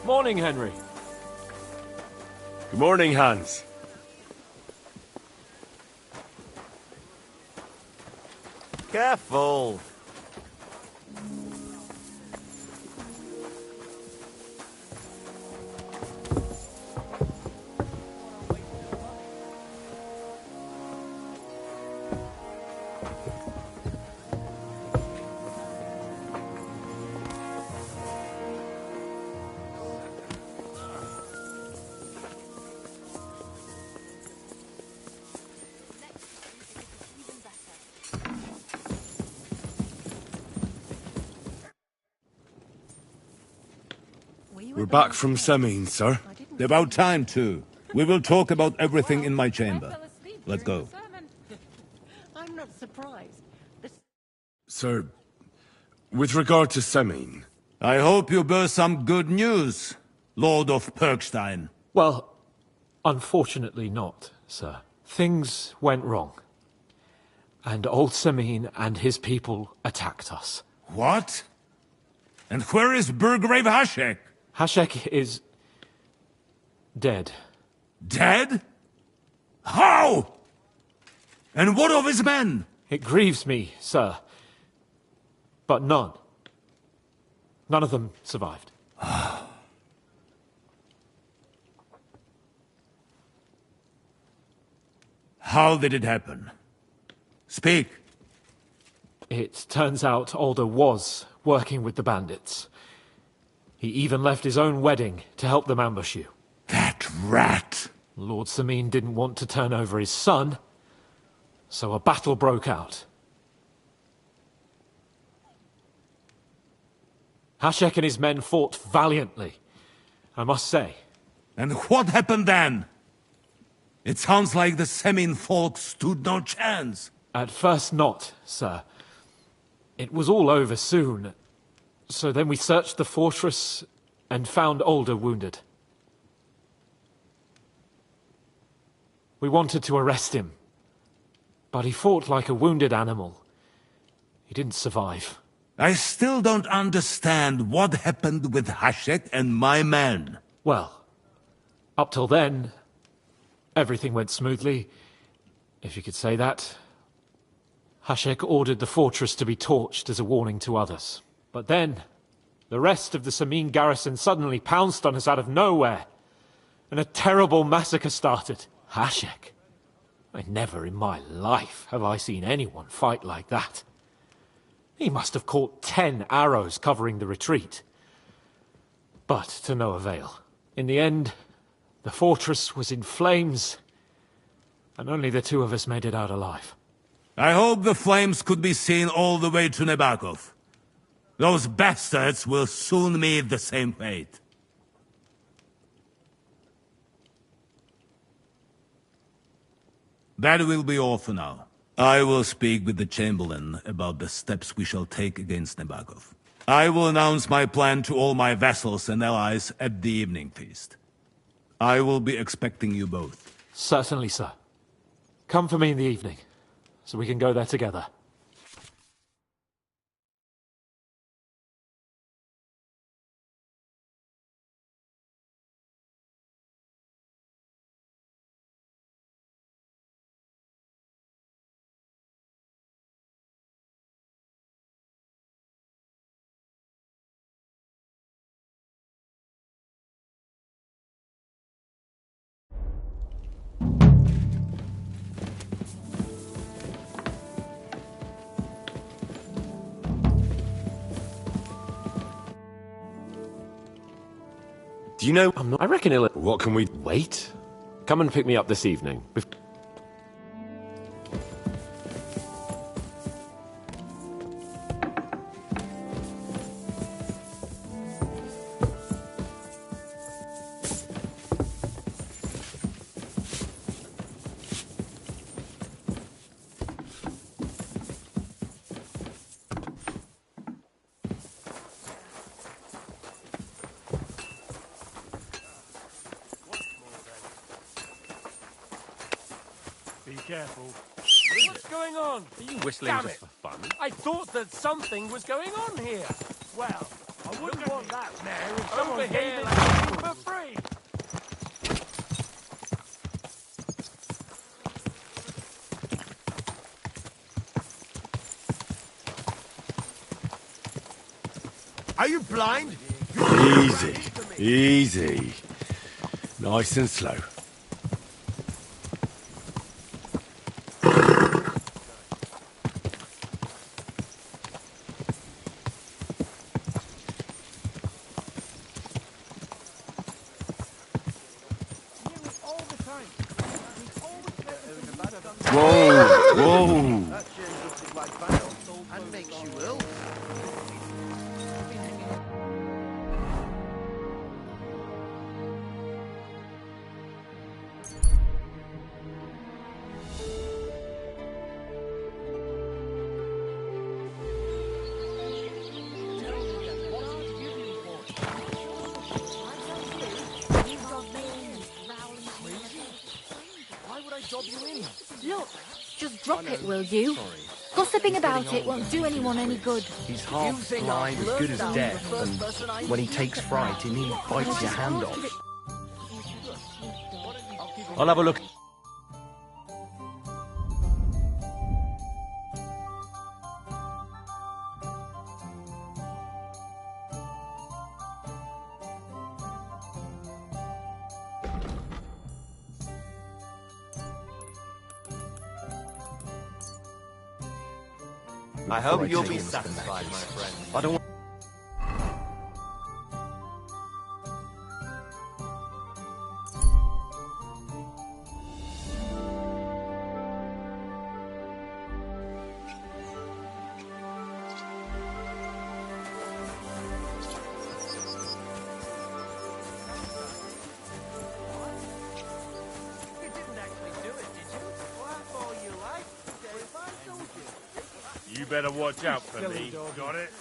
[SPEAKER 7] Morning, Henry.
[SPEAKER 5] Good morning, Hans.
[SPEAKER 13] Careful.
[SPEAKER 5] We're back from Semine, sir.
[SPEAKER 4] About time, too. We will talk about everything in my chamber. Let's go.
[SPEAKER 9] I'm not surprised.
[SPEAKER 5] Sir, with regard to Semine...
[SPEAKER 4] I hope you bear some good news, Lord of Perkstein.
[SPEAKER 7] Well, unfortunately not, sir. Things went wrong. And old Semine and his people attacked us.
[SPEAKER 4] What? And where is Burgrave Hashek?
[SPEAKER 7] Hashek is... dead.
[SPEAKER 4] Dead? How? And what of his men?
[SPEAKER 7] It grieves me, sir. But none of them survived.
[SPEAKER 4] How did it happen? Speak.
[SPEAKER 7] It turns out Alder was working with the bandits. He even left his own wedding to help them ambush you.
[SPEAKER 4] That rat!
[SPEAKER 7] Lord Semine didn't want to turn over his son, so a battle broke out. Hashek and his men fought valiantly, I must say.
[SPEAKER 4] And what happened then? It sounds like the Semine folk stood no chance.
[SPEAKER 7] At first not, sir. It was all over soon. So then we searched the fortress and found Alder wounded. We wanted to arrest him, but he fought like a wounded animal. He didn't survive.
[SPEAKER 4] I still don't understand what happened with Hashek and my men.
[SPEAKER 7] Well, up till then, everything went smoothly, if you could say that. Hashek ordered the fortress to be torched as a warning to others. But then, the rest of the Semine garrison suddenly pounced on us out of nowhere, and a terrible massacre started. Hashek? Never in my life have I seen anyone fight like that. He must have caught 10 arrows covering the retreat. But to no avail. In the end, the fortress was in flames, and only the two of us made it out alive.
[SPEAKER 4] I hope the flames could be seen all the way to Nebakov. Those bastards will soon meet the same fate. That will be all for now. I will speak with the Chamberlain about the steps we shall take against Nebakov. I will announce my plan to all my vassals and allies at the evening feast. I will be expecting you both.
[SPEAKER 7] Certainly, sir. Come for me in the evening, so we can go there together.
[SPEAKER 5] Do you know...
[SPEAKER 7] I reckon he'll...
[SPEAKER 5] What can we...
[SPEAKER 7] Wait. Come and pick me up this evening.
[SPEAKER 10] Be careful. What's going on?
[SPEAKER 2] Are you whistling
[SPEAKER 10] Damn
[SPEAKER 2] just
[SPEAKER 10] it.
[SPEAKER 2] for fun?
[SPEAKER 10] I thought that something was going on here. Well, I wouldn't want that mare if
[SPEAKER 15] Over
[SPEAKER 10] someone
[SPEAKER 15] here,
[SPEAKER 10] gave it
[SPEAKER 15] lad.
[SPEAKER 10] to me for free.
[SPEAKER 12] Are you blind?
[SPEAKER 5] Easy, easy. Nice and slow. Whoa, whoa.
[SPEAKER 2] That churns up the black veil and makes you ill.
[SPEAKER 3] Why would I dob you in? Look, just drop it, will you? Gossiping about it won't do anyone any good.
[SPEAKER 2] He's half blind, as good as deaf, and when he takes fright, he nearly bites your hand off.
[SPEAKER 8] I'll have a look.
[SPEAKER 13] I hope you'll be satisfied, my friend.
[SPEAKER 2] I don't want...
[SPEAKER 10] You didn't actually do it, did you? Well, that's all you like. If I told you.
[SPEAKER 15] You better watch out for me. Got it?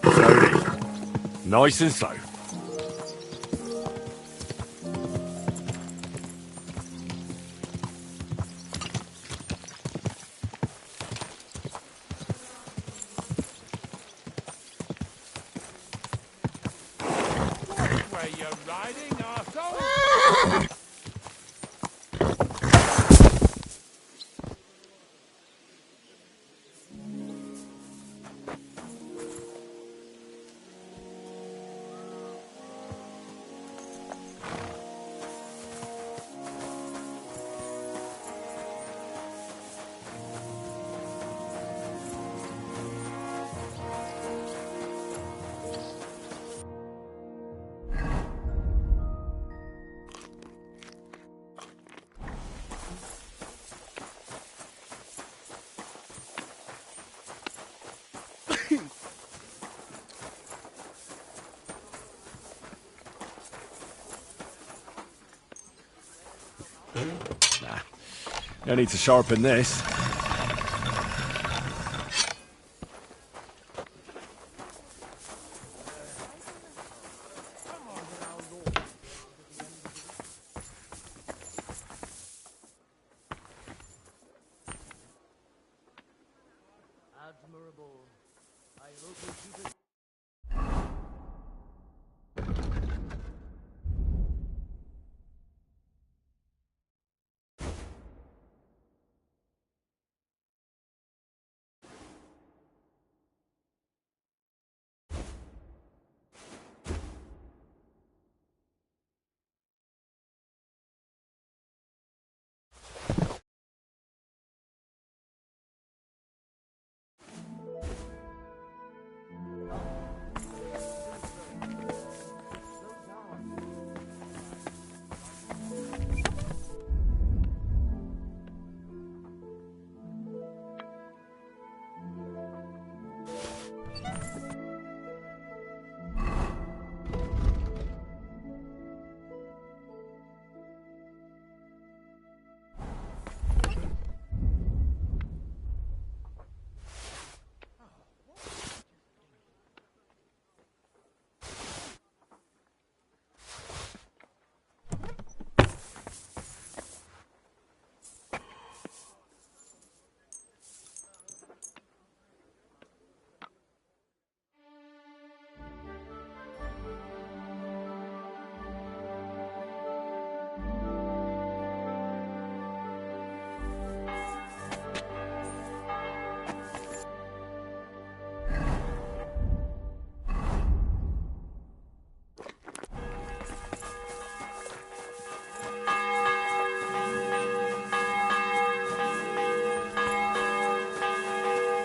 [SPEAKER 5] Slowly. Nice and slow.
[SPEAKER 15] Where you're riding, arsehole?
[SPEAKER 5] Nah, no need to sharpen this.
[SPEAKER 10] Admirable. I hope you keep it.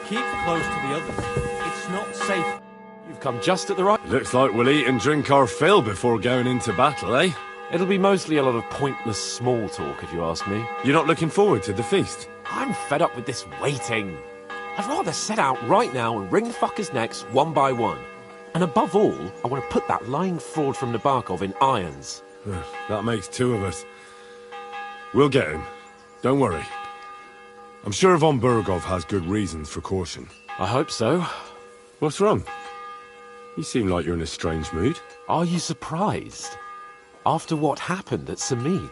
[SPEAKER 6] Keep close to the others. It's not safe.
[SPEAKER 7] You've come just at the right...
[SPEAKER 5] Looks like we'll eat and drink our fill before going into battle, eh?
[SPEAKER 7] It'll be mostly a lot of pointless small talk, if you ask me.
[SPEAKER 5] You're not looking forward to the feast?
[SPEAKER 7] I'm fed up with this waiting. I'd rather set out right now and wring the fuckers' necks one by one. And above all, I want to put that lying fraud from Nabokov in irons.
[SPEAKER 5] That makes two of us. We'll get him. Don't worry. I'm sure von Burgov has good reasons for caution.
[SPEAKER 7] I hope so.
[SPEAKER 5] What's wrong? You seem like you're in a strange mood.
[SPEAKER 7] Are you surprised? After what happened at Samin?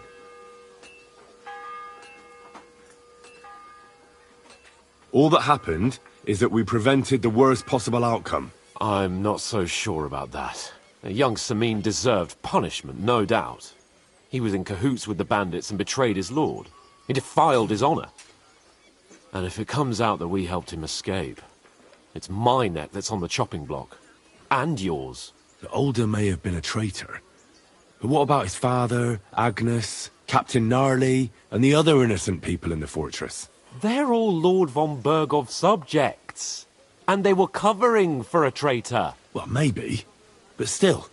[SPEAKER 5] All that happened is that we prevented the worst possible outcome.
[SPEAKER 7] I'm not so sure about that. Young Samin deserved punishment, no doubt. He was in cahoots with the bandits and betrayed his lord. He defiled his honor. And if it comes out that we helped him escape, it's my neck that's on the chopping block. And yours.
[SPEAKER 5] The Older may have been a traitor. But what about his father, Agnes, Captain Gnarly, and the other innocent people in the fortress?
[SPEAKER 7] They're all Lord von Burgov's subjects. And they were covering for a traitor.
[SPEAKER 5] Well, maybe. But still.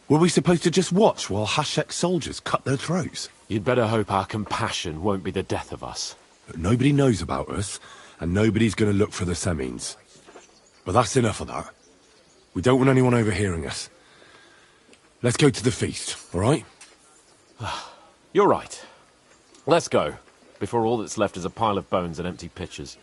[SPEAKER 5] Were we supposed to just watch while Hashek's soldiers cut their throats?
[SPEAKER 7] You'd better hope our compassion won't be the death of us.
[SPEAKER 5] But nobody knows about us, and nobody's going to look for the Semines. But that's enough of that. We don't want anyone overhearing us. Let's go to the feast, all right?
[SPEAKER 7] You're right. Let's go, before all that's left is a pile of bones and empty pitchers.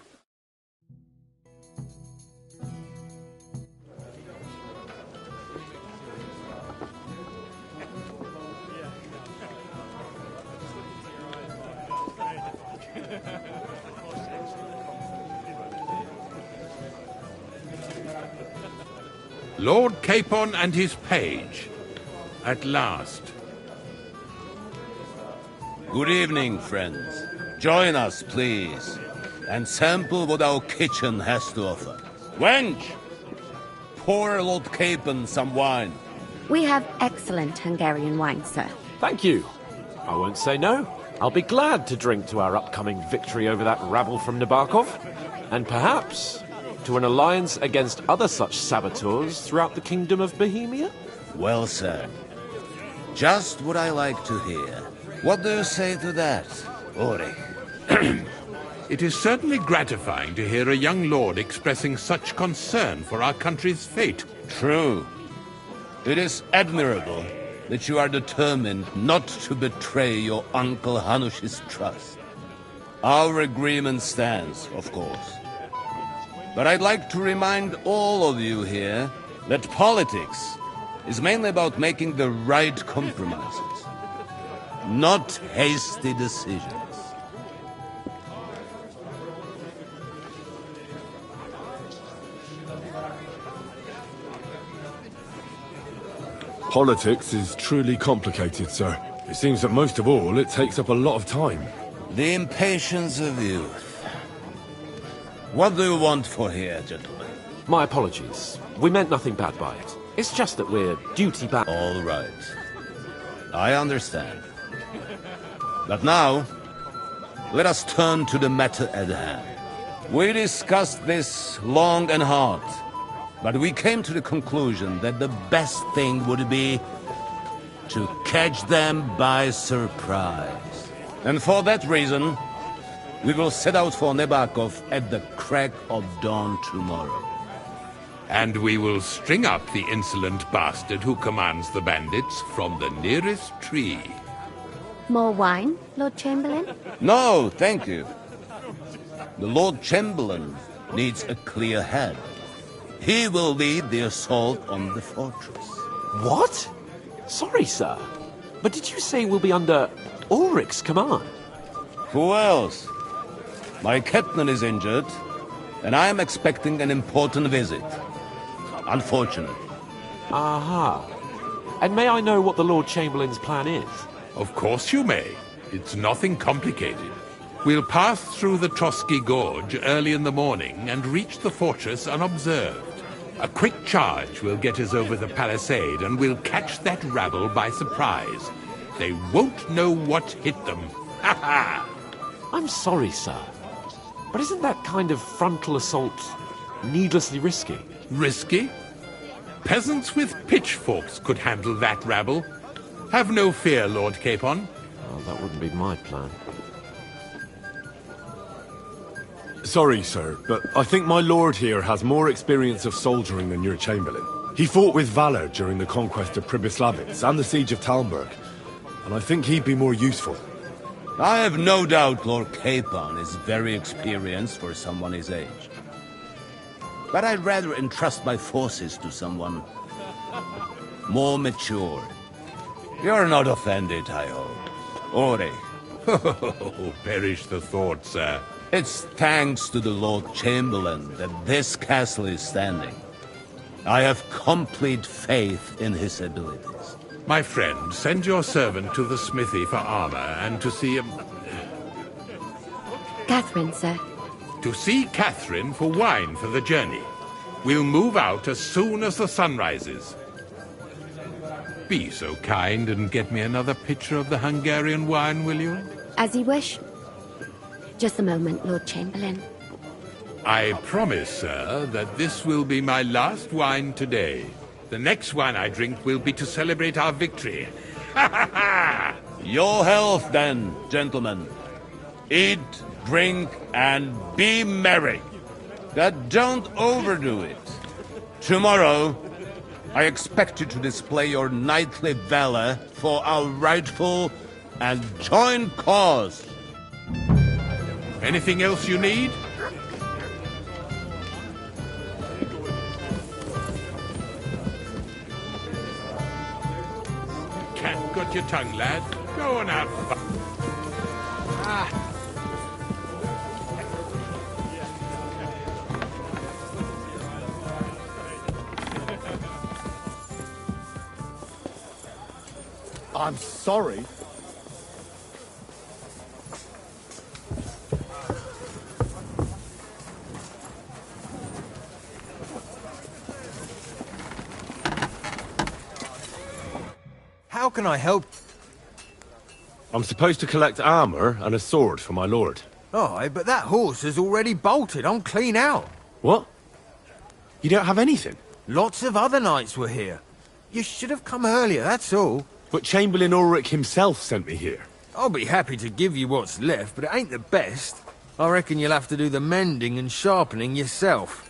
[SPEAKER 16] Lord Capon and his page. At last.
[SPEAKER 4] Good evening, friends. Join us, please, and sample what our kitchen has to offer. Wench! Pour Lord Capon some wine.
[SPEAKER 17] We have excellent Hungarian wine, sir.
[SPEAKER 7] Thank you. I won't say no. I'll be glad to drink to our upcoming victory over that rabble from Nabokov. And perhaps to an alliance against other such saboteurs throughout the Kingdom of Bohemia?
[SPEAKER 4] Well said. Just what I like to hear. What do you say to that, Ulrich?
[SPEAKER 16] It is certainly gratifying to hear a young lord expressing such concern for our country's fate.
[SPEAKER 4] True. It is admirable that you are determined not to betray your Uncle Hanush's trust. Our agreement stands, of course. But I'd like to remind all of you here that politics is mainly about making the right compromises, not hasty decisions.
[SPEAKER 5] Politics is truly complicated, sir. It seems that most of all, it takes up a lot of time.
[SPEAKER 4] The impatience of youth. What do you want for here, gentlemen?
[SPEAKER 7] My apologies. We meant nothing bad by it. It's just that we're duty-bound.
[SPEAKER 4] All right. I understand. But now, let us turn to the matter at hand. We discussed this long and hard, but we came to the conclusion that the best thing would be to catch them by surprise. And for that reason, we will set out for Nabokov at the crack of dawn tomorrow.
[SPEAKER 16] And we will string up the insolent bastard who commands the bandits from the nearest tree.
[SPEAKER 17] More wine, Lord Chamberlain?
[SPEAKER 4] No, thank you. The Lord Chamberlain needs a clear head. He will lead the assault on the fortress.
[SPEAKER 7] What? Sorry, sir. But did you say we'll be under Ulrich's command?
[SPEAKER 4] Who else? My captain is injured, and I am expecting an important visit. Unfortunately.
[SPEAKER 7] Aha. And may I know what the Lord Chamberlain's plan is?
[SPEAKER 16] Of course you may. It's nothing complicated. We'll pass through the Trotsky Gorge early in the morning and reach the fortress unobserved. A quick charge will get us over the palisade, and we'll catch that rabble by surprise. They won't know what hit them. Ha ha!
[SPEAKER 7] I'm sorry, sir. But isn't that kind of frontal assault needlessly risky?
[SPEAKER 16] Risky? Peasants with pitchforks could handle that rabble. Have no fear, Lord Capon.
[SPEAKER 7] Well, that wouldn't be my plan.
[SPEAKER 5] Sorry, sir, but I think my lord here has more experience of soldiering than your chamberlain. He fought with valor during the conquest of Pribyslavitz and the siege of Talmberg, and I think he'd be more useful.
[SPEAKER 4] I have no doubt Lord Capon is very experienced for someone his age. But I'd rather entrust my forces to someone more mature. You're not offended, I hope. Ore.
[SPEAKER 16] Oh, perish the thought, sir.
[SPEAKER 4] It's thanks to the Lord Chamberlain that this castle is standing. I have complete faith in his abilities.
[SPEAKER 16] My friend, send your servant to the smithy for armor and to see
[SPEAKER 17] Catherine, sir.
[SPEAKER 16] To see Catherine for wine for the journey. We'll move out as soon as the sun rises. Be so kind and get me another pitcher of the Hungarian wine, will you?
[SPEAKER 17] As you wish. Just a moment, Lord Chamberlain.
[SPEAKER 16] I promise, sir, that this will be my last wine today. The next wine I drink will be to celebrate our victory.
[SPEAKER 4] Your health, then, gentlemen. Eat, drink, and be merry. But don't overdo it. Tomorrow, I expect you to display your knightly valor for our rightful and joint cause.
[SPEAKER 16] Anything else you need? Cat got your tongue, lad. Go and have fun.
[SPEAKER 11] I'm sorry.
[SPEAKER 6] How can I help?
[SPEAKER 5] I'm supposed to collect armor and a sword for my lord.
[SPEAKER 6] Aye, but that horse has already bolted. I'm clean out.
[SPEAKER 5] What? You don't have anything?
[SPEAKER 6] Lots of other knights were here. You should have come earlier, that's all.
[SPEAKER 5] But Chamberlain Ulrich himself sent me here.
[SPEAKER 6] I'll be happy to give you what's left, but it ain't the best. I reckon you'll have to do the mending and sharpening yourself.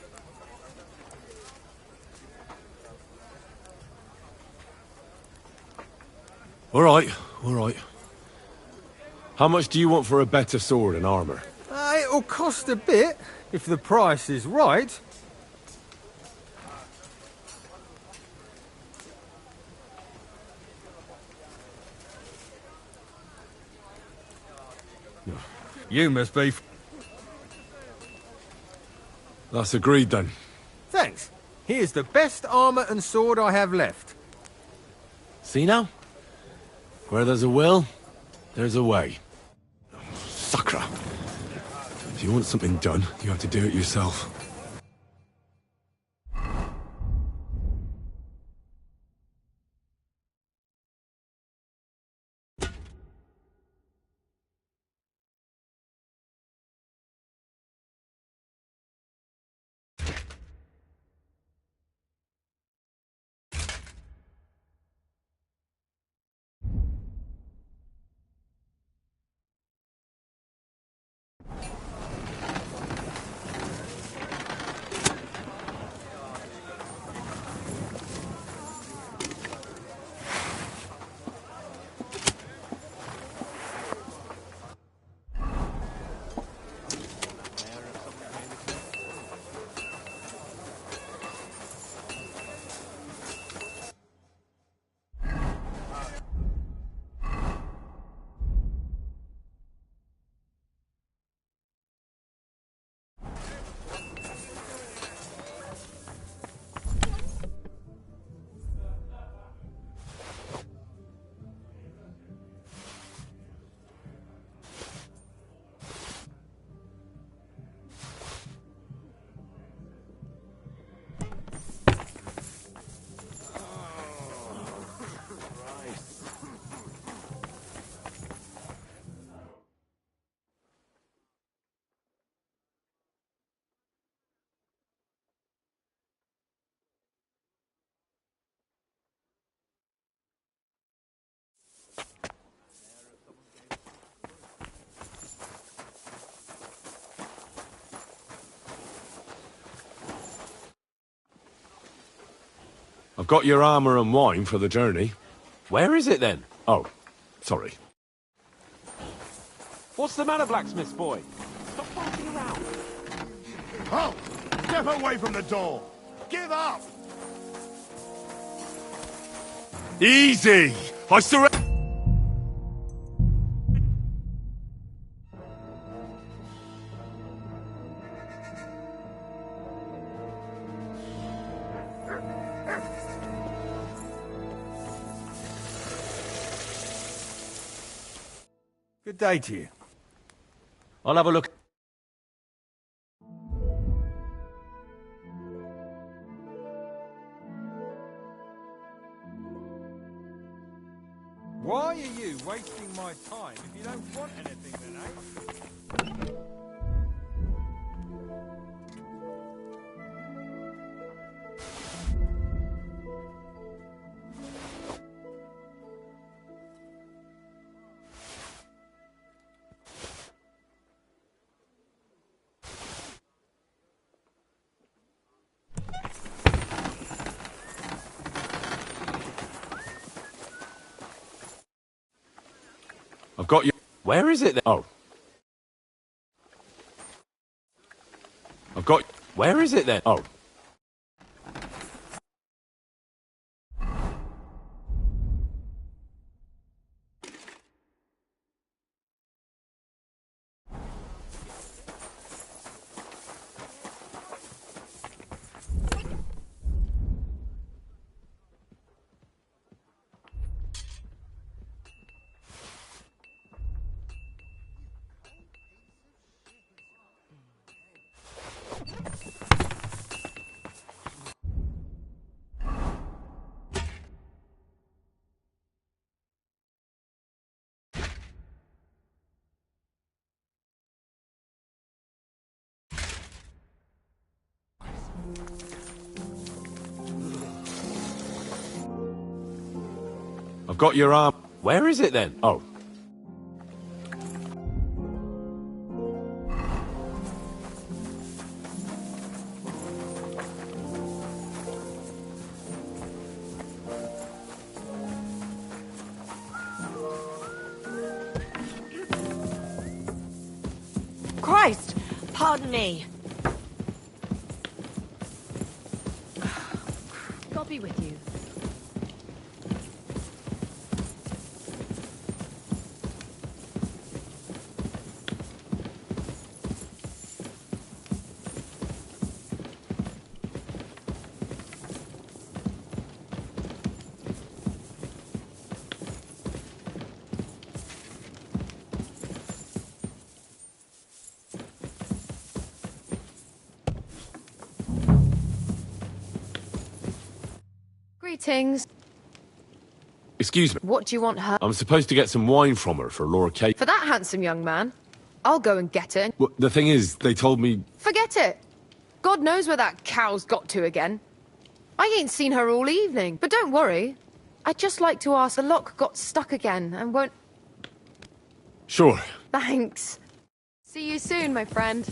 [SPEAKER 5] All right. How much do you want for a better sword and armor?
[SPEAKER 6] It'll cost a bit, if the price is right. You must be...
[SPEAKER 5] That's agreed, then.
[SPEAKER 6] Thanks. Here's the best armor and sword I have left.
[SPEAKER 5] See now? Where there's a will, there's a way. Sakra. If you want something done, you have to do it yourself. I've got your armour and wine for the journey.
[SPEAKER 7] Where is it then?
[SPEAKER 5] Oh, sorry.
[SPEAKER 7] What's the matter, blacksmith's boy? Stop farting around.
[SPEAKER 12] Oh! Step away from the door! Give up!
[SPEAKER 5] Easy! I surrender!
[SPEAKER 10] Good day to you. I'll have a look.
[SPEAKER 6] Why are you wasting my time if you don't want anything then, eh?
[SPEAKER 5] I've got you.
[SPEAKER 7] Where is it then?
[SPEAKER 5] Oh. I've got...
[SPEAKER 7] Where is it then?
[SPEAKER 5] Oh. I've got your arm.
[SPEAKER 7] Where is it then?
[SPEAKER 5] Oh.
[SPEAKER 18] Christ! Pardon me.
[SPEAKER 3] God be with you. Greetings.
[SPEAKER 5] Excuse me.
[SPEAKER 3] What do you want her?
[SPEAKER 5] I'm supposed to get some wine from her for Laura Kate.
[SPEAKER 3] For that handsome young man? I'll go and get it.
[SPEAKER 5] Well, the thing is, they told me...
[SPEAKER 3] Forget it. God knows where that cow's got to again. I ain't seen her all evening, but don't worry. I'd just like to ask, the lock got stuck again and won't...
[SPEAKER 5] Sure.
[SPEAKER 3] Thanks. See you soon, my friend.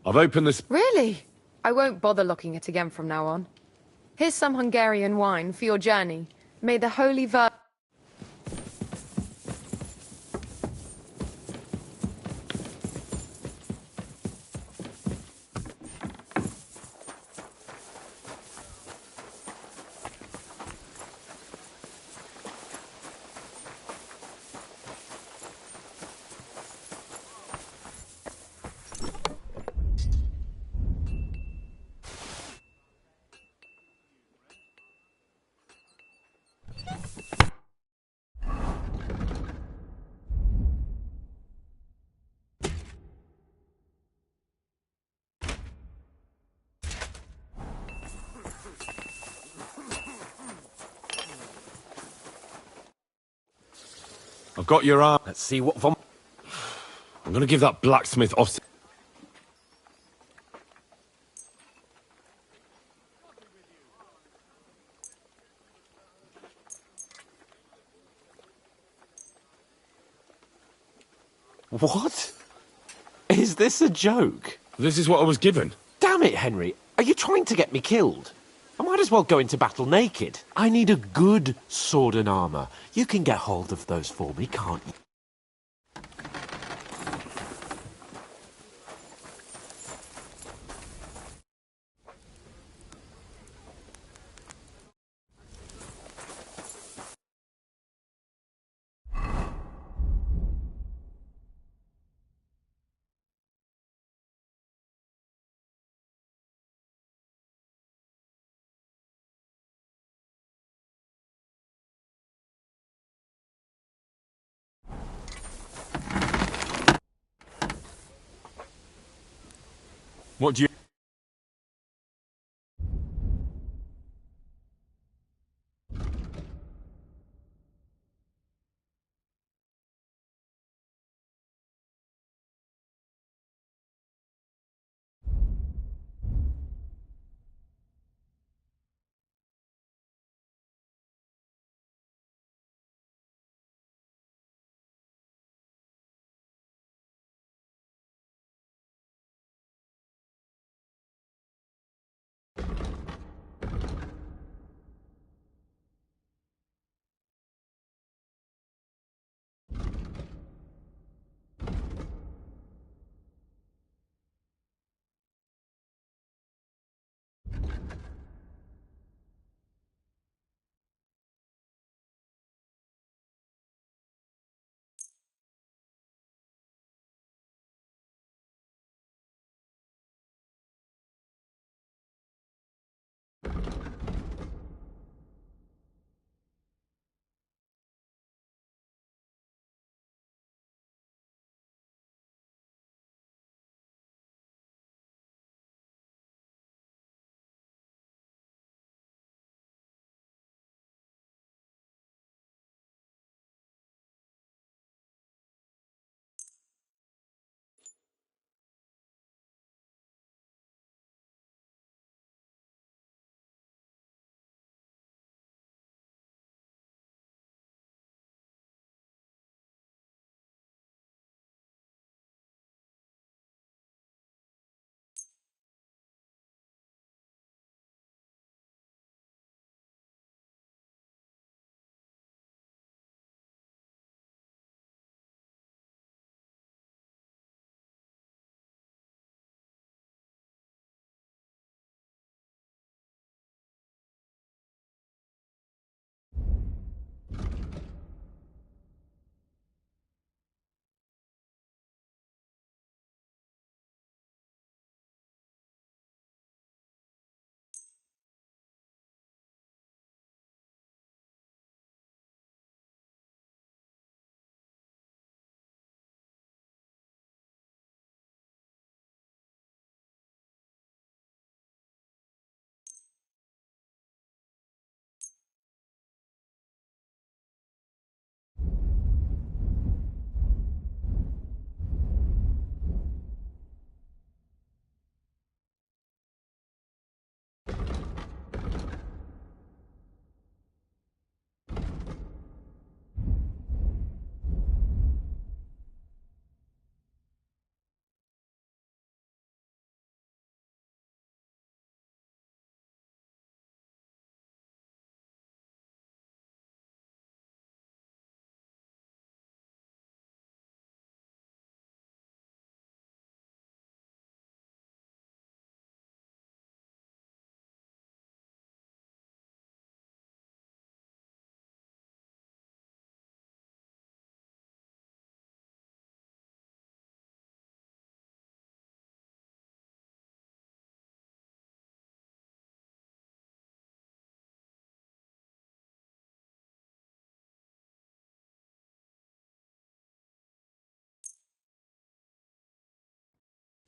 [SPEAKER 5] I've opened this...
[SPEAKER 3] Really? I won't bother locking it again from now on. Here's some Hungarian wine for your journey. May the Holy Virgin...
[SPEAKER 5] I've got your arm. Let's see what vom... I'm gonna give that blacksmith off...
[SPEAKER 7] What? Is this a joke?
[SPEAKER 5] This is what I was given.
[SPEAKER 7] Damn it, Henry. Are you trying to get me killed? I might as well go into battle naked. I need a good sword and armour. You can get hold of those for me, can't you?
[SPEAKER 5] What do you...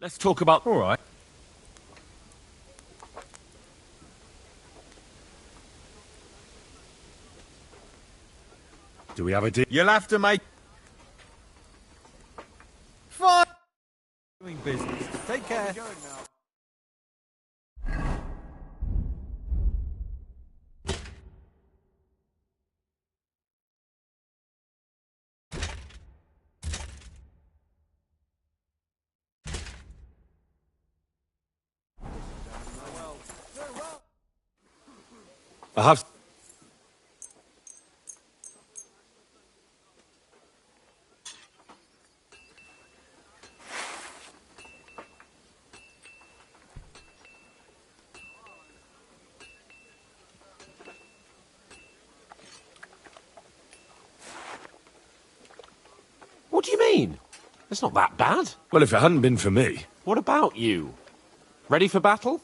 [SPEAKER 8] Let's talk about...
[SPEAKER 6] All right.
[SPEAKER 5] Do we have a deal?
[SPEAKER 8] You'll have to make... Fine! Doing business. Take care.
[SPEAKER 5] I have...
[SPEAKER 7] What do you mean? It's not that bad.
[SPEAKER 5] Well, if it hadn't been for me...
[SPEAKER 7] What about you? Ready for battle?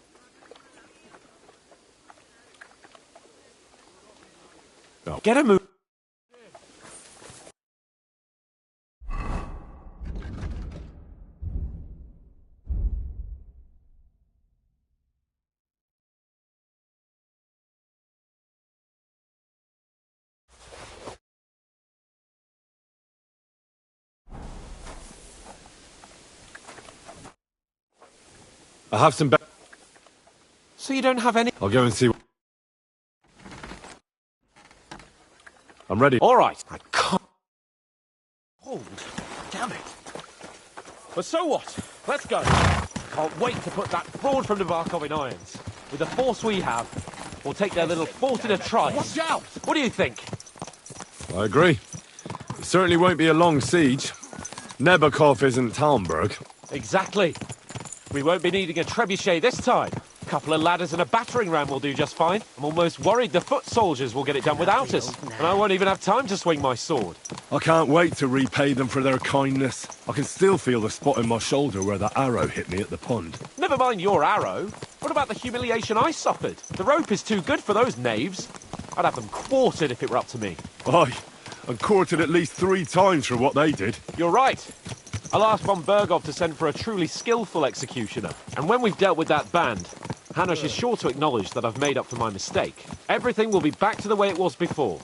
[SPEAKER 5] No.
[SPEAKER 7] Get a move.
[SPEAKER 5] I have some...
[SPEAKER 7] So you don't have any...
[SPEAKER 5] I'll go and see... I'm ready.
[SPEAKER 7] All right. I can't...
[SPEAKER 11] Hold. Damn it.
[SPEAKER 7] But so what? Let's go. Can't wait to put that fraud from Navarkov in irons. With the force we have, we'll take their little fort in a trice.
[SPEAKER 11] Watch out!
[SPEAKER 7] What do you think?
[SPEAKER 5] I agree. It certainly won't be a long siege. Nebakov isn't Talmberg.
[SPEAKER 7] Exactly. We won't be needing a trebuchet this time. A couple of ladders and a battering ram will do just fine. I'm almost worried the foot soldiers will get it done without us. And I won't even have time to swing my sword.
[SPEAKER 5] I can't wait to repay them for their kindness. I can still feel the spot in my shoulder where that arrow hit me at the pond.
[SPEAKER 7] Never mind your arrow. What about the humiliation I suffered? The rope is too good for those knaves. I'd have them quartered if it were up to me.
[SPEAKER 5] Aye, and quartered at least 3 times for what they did.
[SPEAKER 7] You're right. I'll ask von Bergov to send for a truly skillful executioner. And when we've dealt with that band, Hanush is sure to acknowledge that I've made up for my mistake. Everything will be back to the way it was before.